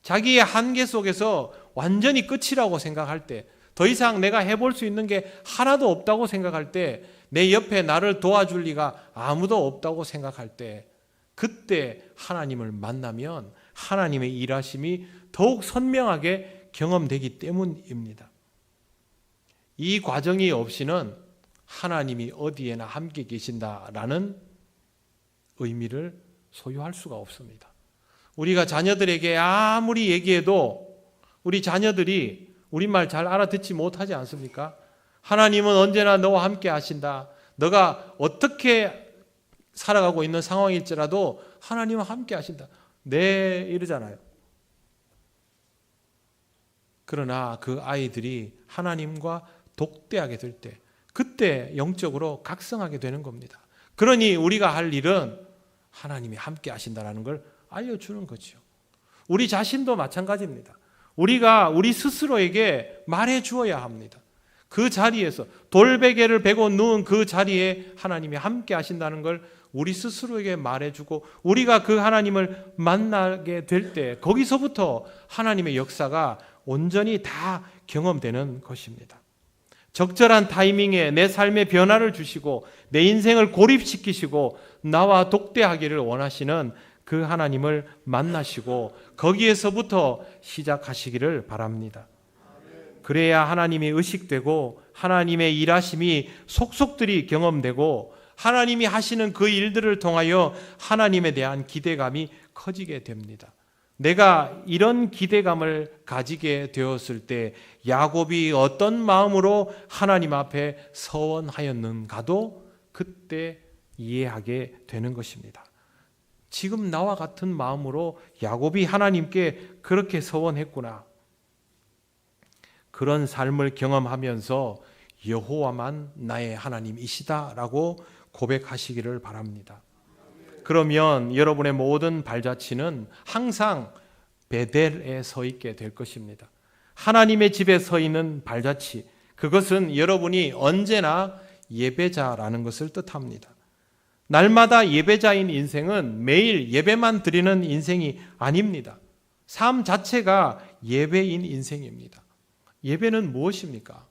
자기의 한계 속에서 완전히 끝이라고 생각할 때, 더 이상 내가 해볼 수 있는 게 하나도 없다고 생각할 때, 내 옆에 나를 도와줄 리가 아무도 없다고 생각할 때, 그때 하나님을 만나면 하나님의 일하심이 더욱 선명하게 경험되기 때문입니다. 이 과정이 없이는 하나님이 어디에나 함께 계신다라는 의미를 소유할 수가 없습니다. 우리가 자녀들에게 아무리 얘기해도 우리 자녀들이 우리말 잘 알아듣지 못하지 않습니까? 하나님은 언제나 너와 함께 하신다. 너가 어떻게 살아가고 있는 상황일지라도 하나님은 함께 하신다. 네, 이러잖아요. 그러나 그 아이들이 하나님과 독대하게 될 때, 그때 영적으로 각성하게 되는 겁니다. 그러니 우리가 할 일은 하나님이 함께 하신다는 걸 알려주는 거죠. 우리 자신도 마찬가지입니다. 우리가 우리 스스로에게 말해 주어야 합니다. 그 자리에서 돌베개를 베고 누운 그 자리에 하나님이 함께 하신다는 걸 우리 스스로에게 말해주고, 우리가 그 하나님을 만나게 될 때 거기서부터 하나님의 역사가 온전히 다 경험되는 것입니다. 적절한 타이밍에 내 삶의 변화를 주시고 내 인생을 고립시키시고 나와 독대하기를 원하시는 그 하나님을 만나시고 거기에서부터 시작하시기를 바랍니다. 그래야 하나님이 의식되고 하나님의 일하심이 속속들이 경험되고 하나님이 하시는 그 일들을 통하여 하나님에 대한 기대감이 커지게 됩니다. 내가 이런 기대감을 가지게 되었을 때 야곱이 어떤 마음으로 하나님 앞에 서원하였는가도 그때 이해하게 되는 것입니다. 지금 나와 같은 마음으로 야곱이 하나님께 그렇게 서원했구나. 그런 삶을 경험하면서 여호와만 나의 하나님이시다라고 고백하시기를 바랍니다. 그러면 여러분의 모든 발자취는 항상 베델에 서 있게 될 것입니다. 하나님의 집에 서 있는 발자취, 그것은 여러분이 언제나 예배자라는 것을 뜻합니다. 날마다 예배자인 인생은 매일 예배만 드리는 인생이 아닙니다. 삶 자체가 예배인 인생입니다. 예배는 무엇입니까?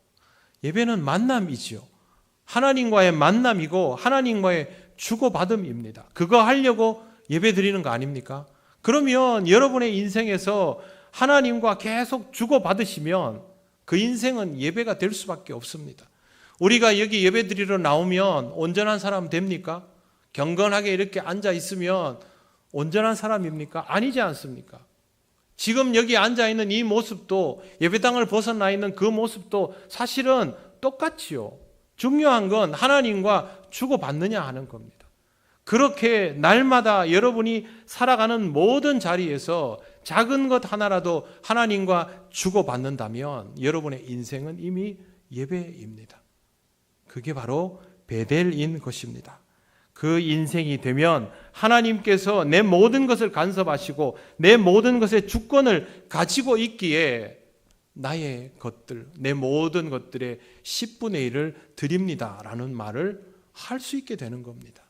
예배는 만남이지요. 하나님과의 만남이고 하나님과의 주고받음입니다. 그거 하려고 예배 드리는 거 아닙니까? 그러면 여러분의 인생에서 하나님과 계속 주고받으시면 그 인생은 예배가 될 수밖에 없습니다. 우리가 여기 예배 드리러 나오면 온전한 사람 됩니까? 경건하게 이렇게 앉아 있으면 온전한 사람입니까? 아니지 않습니까? 지금 여기 앉아 있는 이 모습도, 예배당을 벗어나 있는 그 모습도 사실은 똑같지요. 중요한 건 하나님과 주고받느냐 하는 겁니다. 그렇게 날마다 여러분이 살아가는 모든 자리에서 작은 것 하나라도 하나님과 주고받는다면 여러분의 인생은 이미 예배입니다. 그게 바로 베델인 것입니다. 그 인생이 되면 하나님께서 내 모든 것을 간섭하시고 내 모든 것의 주권을 가지고 있기에 나의 것들, 내 모든 것들의 10분의 1을 드립니다라는 말을 할 수 있게 되는 겁니다.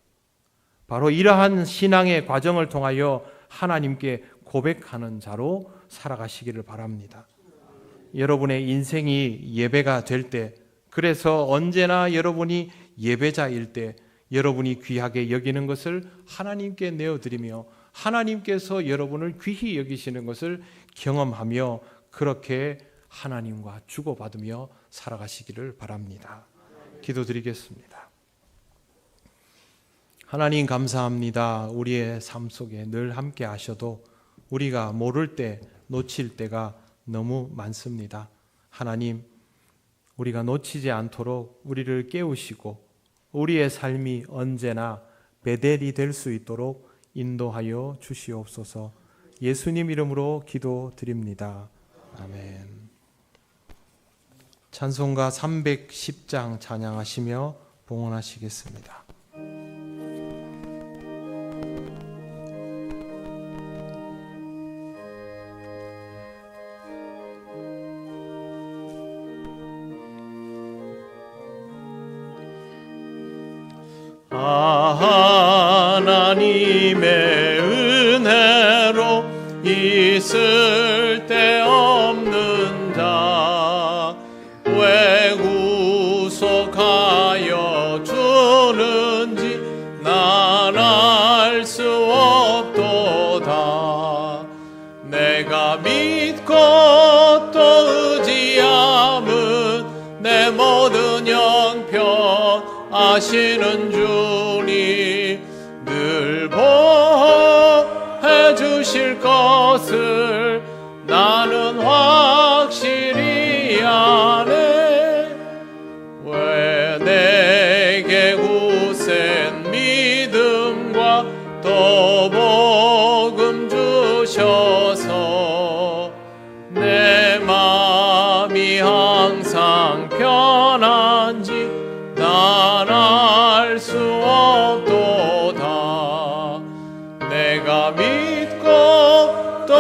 바로 이러한 신앙의 과정을 통하여 하나님께 고백하는 자로 살아가시기를 바랍니다. 여러분의 인생이 예배가 될 때, 그래서 언제나 여러분이 예배자일 때 여러분이 귀하게 여기는 것을 하나님께 내어드리며 하나님께서 여러분을 귀히 여기시는 것을 경험하며 그렇게 하나님과 주고받으며 살아가시기를 바랍니다. 기도드리겠습니다. 하나님 감사합니다. 우리의 삶 속에 늘 함께 하셔도 우리가 모를 때 놓칠 때가 너무 많습니다. 하나님, 우리가 놓치지 않도록 우리를 깨우시고 우리의 삶이 언제나 베델이 될 수 있도록 인도하여 주시옵소서. 예수님 이름으로 기도드립니다. 아멘. 찬송가 310장 찬양하시며 봉헌하시겠습니다. 하나님의 은혜로 있을 데 없는 자 왜 구속하여 주 오는지 난 알 수 없도다. 내가 믿고 또 의지함은 내 모든 형편 아시는 주님 늘 보호해 주실 것을 나는 확실히 아네. 왜 내게 우센 믿음과 또 복음 주셔서 내 마음이 항상 편한지 난 알 수 없도다. 내가 믿고 또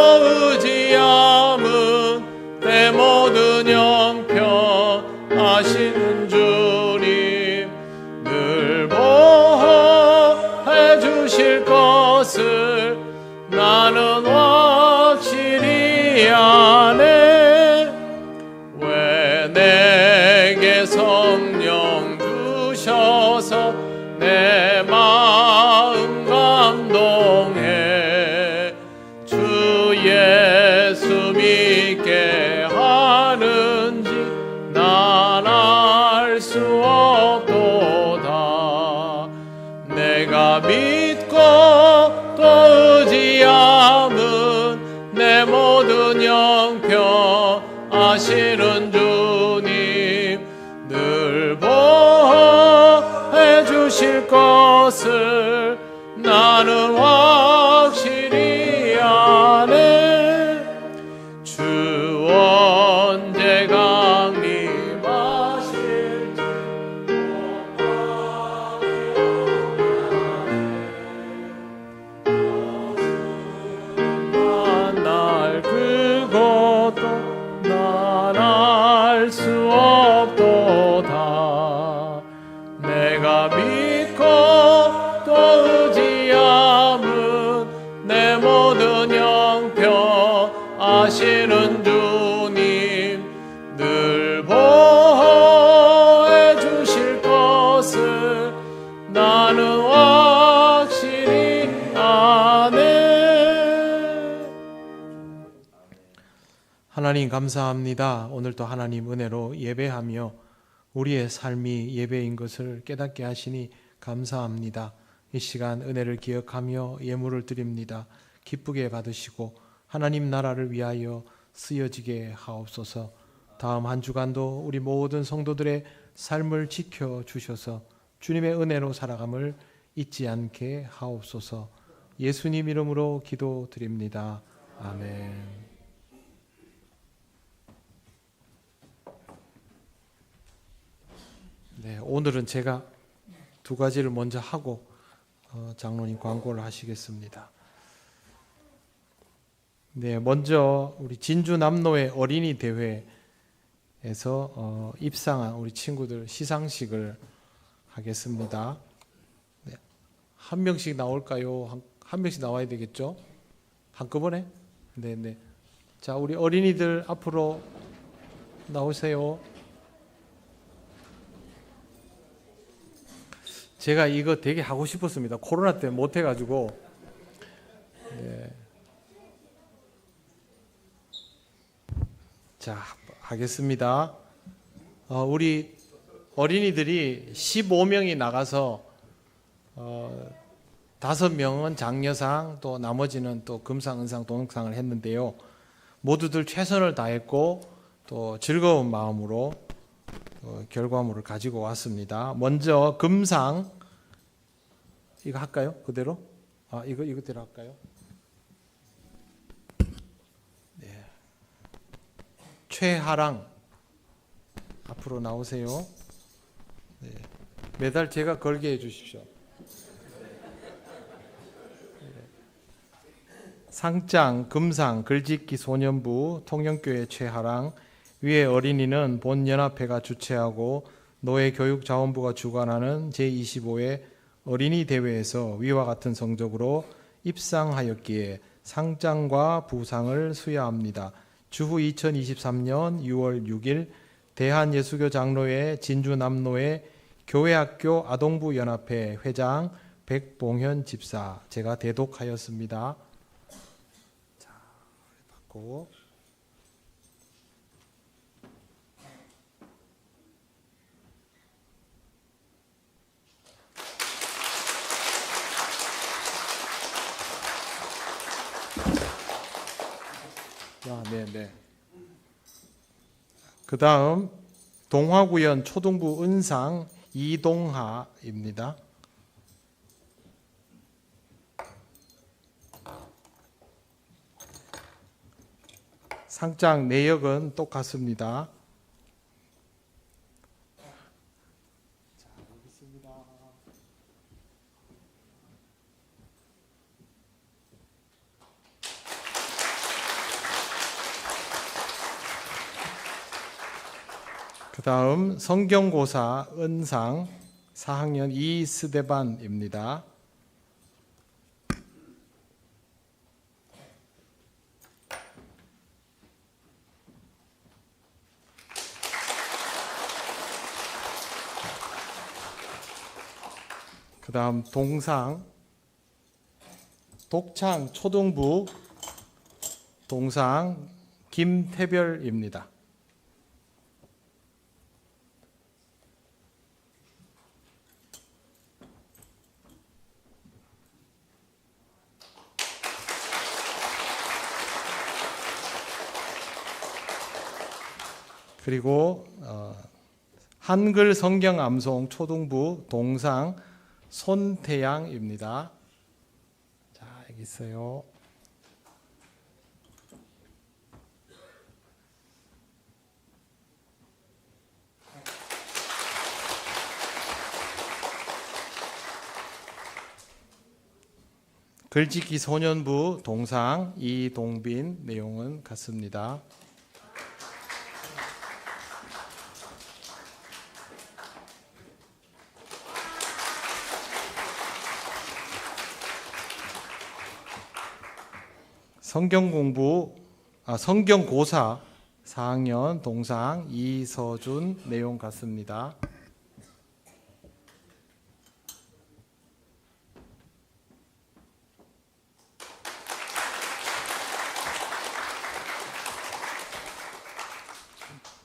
의지함은 내 모든 형편 아시는 주님 늘 보호해 주실 것을 나는 확실히 아네. 왜 내게 성령 주셔서 내 마음 감동해 주 예수 믿게 하는지 난 알 수 없도다. 내가 믿고 또 의지함은 내 모든 형편 아시는 주님 늘 보호해 주실 것을 나는 확실히 아네. 주 언제 강림하실지 만날 그것도 난 알 수 없도다. 내가 믿고 또 의지함은 내 모든 형편 아시는 주님 늘 보호해 주실 것을 나는 확실히 아네. 하나님 감사합니다. 오늘도 하나님 은혜로 예배하며 우리의 삶이 예배인 것을 깨닫게 하시니 감사합니다. 이 시간 은혜를 기억하며 예물을 드립니다. 기쁘게 받으시고 하나님 나라를 위하여 쓰여지게 하옵소서. 다음 한 주간도 우리 모든 성도들의 삶을 지켜주셔서 주님의 은혜로 살아감을 잊지 않게 하옵소서. 예수님 이름으로 기도드립니다. 아멘. 네, 오늘은 제가 두 가지를 먼저 하고 장로님 광고를 하시겠습니다. 네, 먼저 우리 진주 남로의 어린이 대회에서 입상한 우리 친구들 시상식을 하겠습니다. 네, 한 명씩 나올까요? 한 명씩 나와야 되겠죠? 한꺼번에? 네, 네. 자, 우리 어린이들 앞으로 나오세요. 제가 이거 되게 하고 싶었습니다. 코로나 때문에 못 해가지고. 네. 자, 하겠습니다. 우리 어린이들이 15명이 나가서 5명은 장려상, 또 나머지는 또 금상, 은상, 동상을 했는데요. 모두들 최선을 다했고 또 즐거운 마음으로 결과물을 가지고 왔습니다. 먼저 금상 이거 할까요? 그대로? 이거대로 할까요? 네. 최하랑 앞으로 나오세요. 네. 메달 제가 걸게 해주십시오. 네. 상장 금상 글짓기 소년부 통영교회 최하랑, 위에 어린이는 본연합회가 주최하고 노예교육자원부가 주관하는 제25회 어린이 대회에서 위와 같은 성적으로 입상하였기에 상장과 부상을 수여합니다. 주후 2023년 6월 6일 대한예수교 장로회 진주남로의 교회학교 아동부 연합회 회장 백봉현 집사, 제가 대독하였습니다. 자, 받고. 네. 그 다음 동화구연 초등부 은상 이동하입니다. 상장 내역은 똑같습니다. 그 다음 성경고사 은상 4학년 이스데반입니다. 그 다음 동상 독창 초등부 동상 김태별입니다. 그리고 한글 성경 암송 초등부 동상 손태양입니다. 자, 여기 있어요. 글짓기 소년부 동상 이동빈, 내용은 같습니다. 성경고사 4학년 동상 이서준, 내용 같습니다.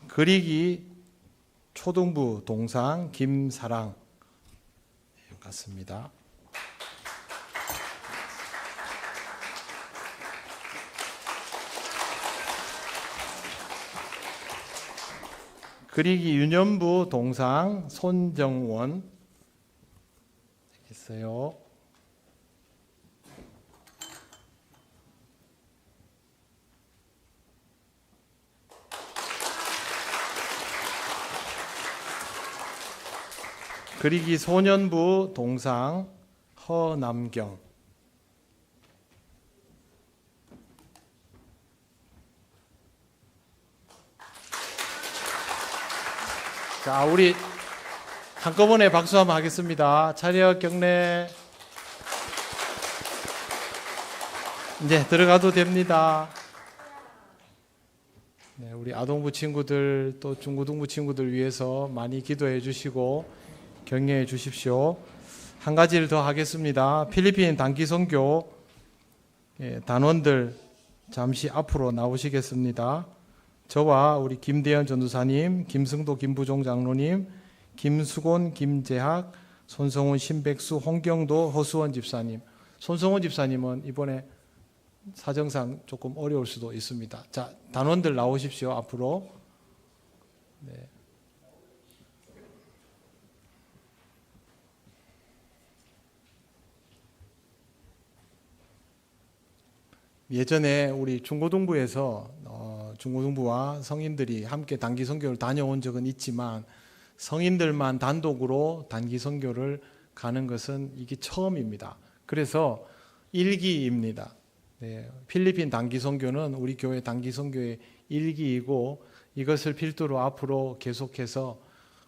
그리기 초등부 동상 김사랑, 내용 같습니다. 그리기 유년부 동상 손정원 있어요. 그리기 소년부 동상 허남경. 자, 우리 한꺼번에 박수 한번 하겠습니다. 차렷 경례. 이제 들어가도 됩니다. 네, 우리 아동부 친구들 또 중고등부 친구들 위해서 많이 기도해 주시고 격려해 주십시오. 한 가지를 더 하겠습니다. 필리핀 단기 선교 단원들 잠시 앞으로 나오시겠습니다. 저와 우리 김대현 전도사님, 김승도 김부종 장로님, 김수곤, 김재학, 손성훈, 신백수, 홍경도, 허수원 집사님. 손성훈 집사님은 이번에 사정상 조금 어려울 수도 있습니다. 자, 단원들 나오십시오, 앞으로. 네. 예전에 우리 중고등부에서 중고등부와 성인들이 함께 단기 선교를 다녀온 적은 있지만 성인들만 단독으로 단기 선교를 가는 것은 이게 처음입니다. 그래서 1기입니다. 네, 필리핀 단기 선교는 우리 교회 단기 선교의 1기이고 이것을 필두로 앞으로 계속해서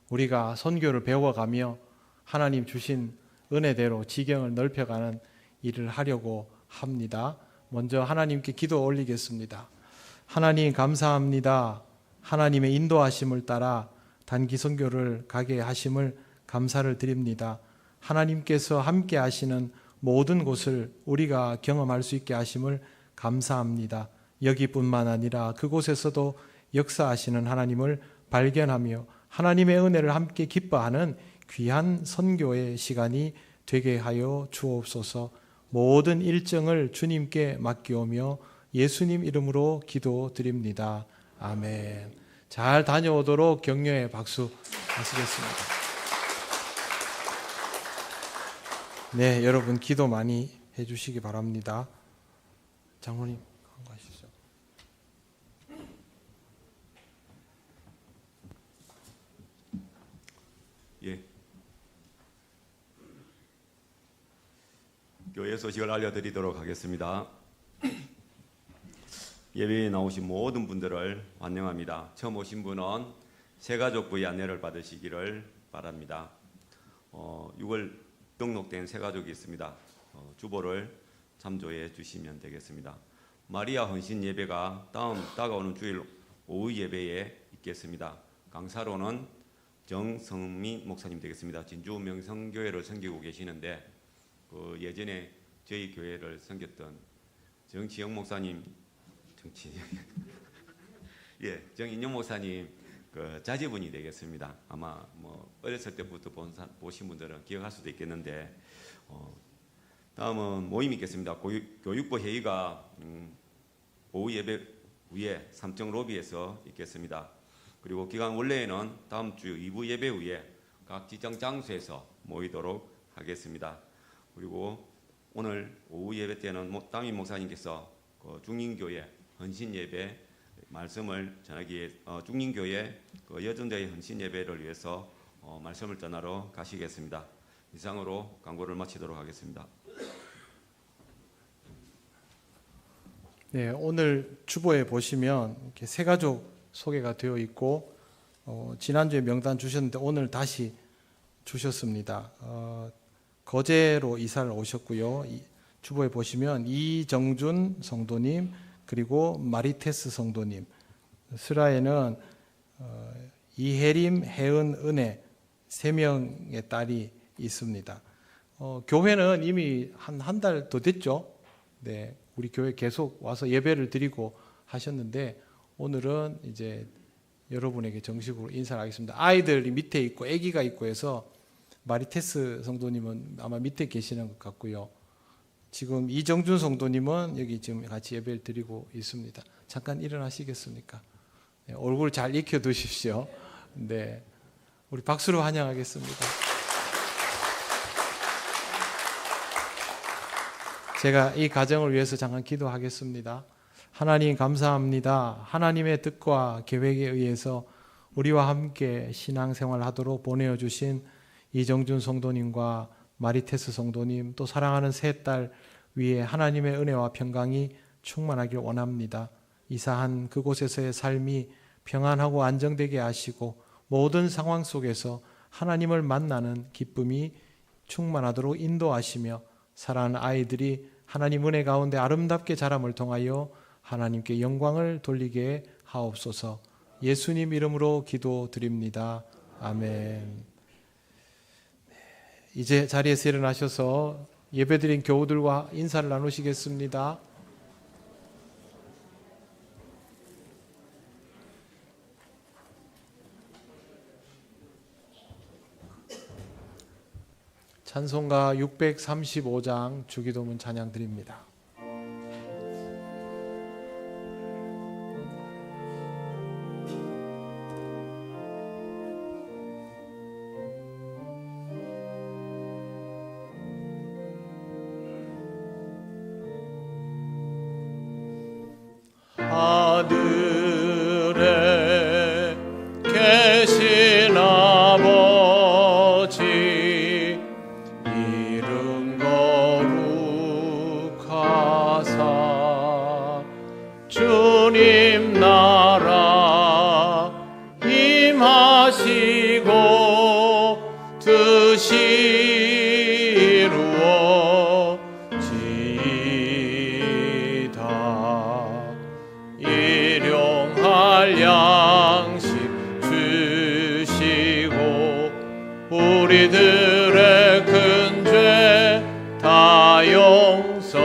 우리가 선교를 배워가며 하나님 주신 은혜대로 지경을 넓혀가는 일을 하려고 합니다. 먼저 하나님께 기도 올리겠습니다. 하나님 감사합니다. 하나님의 인도하심을 따라 단기 선교를 가게 하심을 감사를 드립니다. 하나님께서 함께 하시는 모든 곳을 우리가 경험할 수 있게 하심을 감사합니다. 여기뿐만 아니라 그곳에서도 역사하시는 하나님을 발견하며 하나님의 은혜를 함께 기뻐하는 귀한 선교의 시간이 되게 하여 주옵소서. 모든 일정을 주님께 맡기오며 예수님 이름으로 기도드립니다. 아멘. 잘 다녀오도록 격려의 박수 하시겠습니다. 네, 여러분 기도 많이 해주시기 바랍니다. 장로님 가시죠. 예. 교회 소식을 알려드리도록 하겠습니다. 예배에 나오신 모든 분들을 환영합니다. 처음 오신 분은 새가족부의 안내를 받으시기를 바랍니다. 6월 등록된 새가족이 있습니다. 주보를 참조해 주시면 되겠습니다. 마리아 헌신 예배가 다가오는 주일 오후 예배에 있겠습니다. 강사로는 정성미 목사님 되겠습니다. 진주 명성교회를 섬기고 계시는데 예전에 저희 교회를 섬겼던 정치영 목사님, 정인영 목사님 자제분이 되겠습니다. 아마 어렸을 때부터 보신 분들은 기억할 수도 있겠는데, 다음은 모임이 있겠습니다. 교육부 회의가 오후 예배 후에 3층 로비에서 있겠습니다. 그리고 기간 원래에는 다음 주 2부 예배 후에 각 지정 장소에서 모이도록 하겠습니다. 그리고 오늘 오후 예배 때는 담임 목사님께서 중림교회 헌신 예배 말씀을 전하기에 중림교회 여전대의 헌신 예배를 위해서 말씀을 전하러 가시겠습니다. 이상으로 광고를 마치도록 하겠습니다. 네, 오늘 주보에 보시면 이렇게 세 가족 소개가 되어 있고 지난주에 명단 주셨는데 오늘 다시 주셨습니다. 거제로 이사를 오셨고요. 주보에 보시면 이정준 성도님 그리고 마리테스 성도님, 스라에는 이혜림, 혜은, 은혜 3명의 딸이 있습니다. 교회는 이미 한 달 더 됐죠. 네, 우리 교회 계속 와서 예배를 드리고 하셨는데 오늘은 이제 여러분에게 정식으로 인사를 하겠습니다. 아이들이 밑에 있고 아기가 있고 해서 마리테스 성도님은 아마 밑에 계시는 것 같고요. 지금 이정준 성도님은 여기 지금 같이 예배를 드리고 있습니다. 잠깐 일어나시겠습니까? 네, 얼굴 잘 익혀 두십시오. 네, 우리 박수로 환영하겠습니다. 제가 이 가정을 위해서 잠깐 기도하겠습니다. 하나님 감사합니다. 하나님의 뜻과 계획에 의해서 우리와 함께 신앙생활 하도록 보내주신 이정준 성도님과 마리테스 성도님 또 사랑하는 세 딸 위에 하나님의 은혜와 평강이 충만하길 원합니다. 이사한 그곳에서의 삶이 평안하고 안정되게 하시고 모든 상황 속에서 하나님을 만나는 기쁨이 충만하도록 인도하시며 사랑하는 아이들이 하나님 은혜 가운데 아름답게 자람을 통하여 하나님께 영광을 돌리게 하옵소서. 예수님 이름으로 기도드립니다. 아멘. 이제 자리에서 일어나셔서 예배드린 교우들과 인사를 나누시겠습니다. 찬송가 635장 주기도문 찬양 드립니다. 하늘에 계신 아버지 이름 거룩하시오며 다 용서하옵시고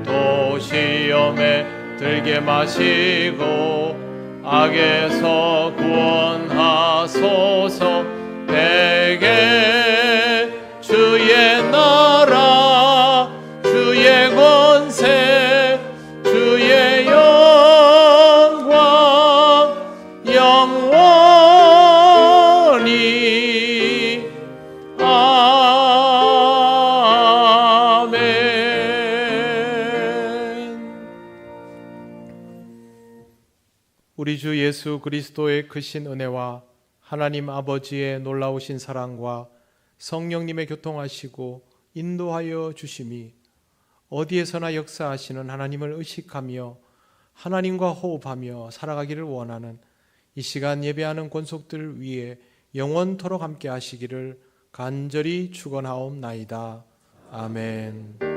또 시험에 들게 마시고 악에서 구원하소서. 내게 주의 나라 주의 권세 주의 영광 영원히 아멘. 우리 주 예수 그리스도의 크신 은혜와 하나님 아버지의 놀라우신 사랑과 성령님의 교통하시고 인도하여 주심이 어디에서나 역사하시는 하나님을 의식하며 하나님과 호흡하며 살아가기를 원하는 이 시간 예배하는 권속들 위에 영원토록 함께 하시기를 간절히 축원하옵나이다. 아멘.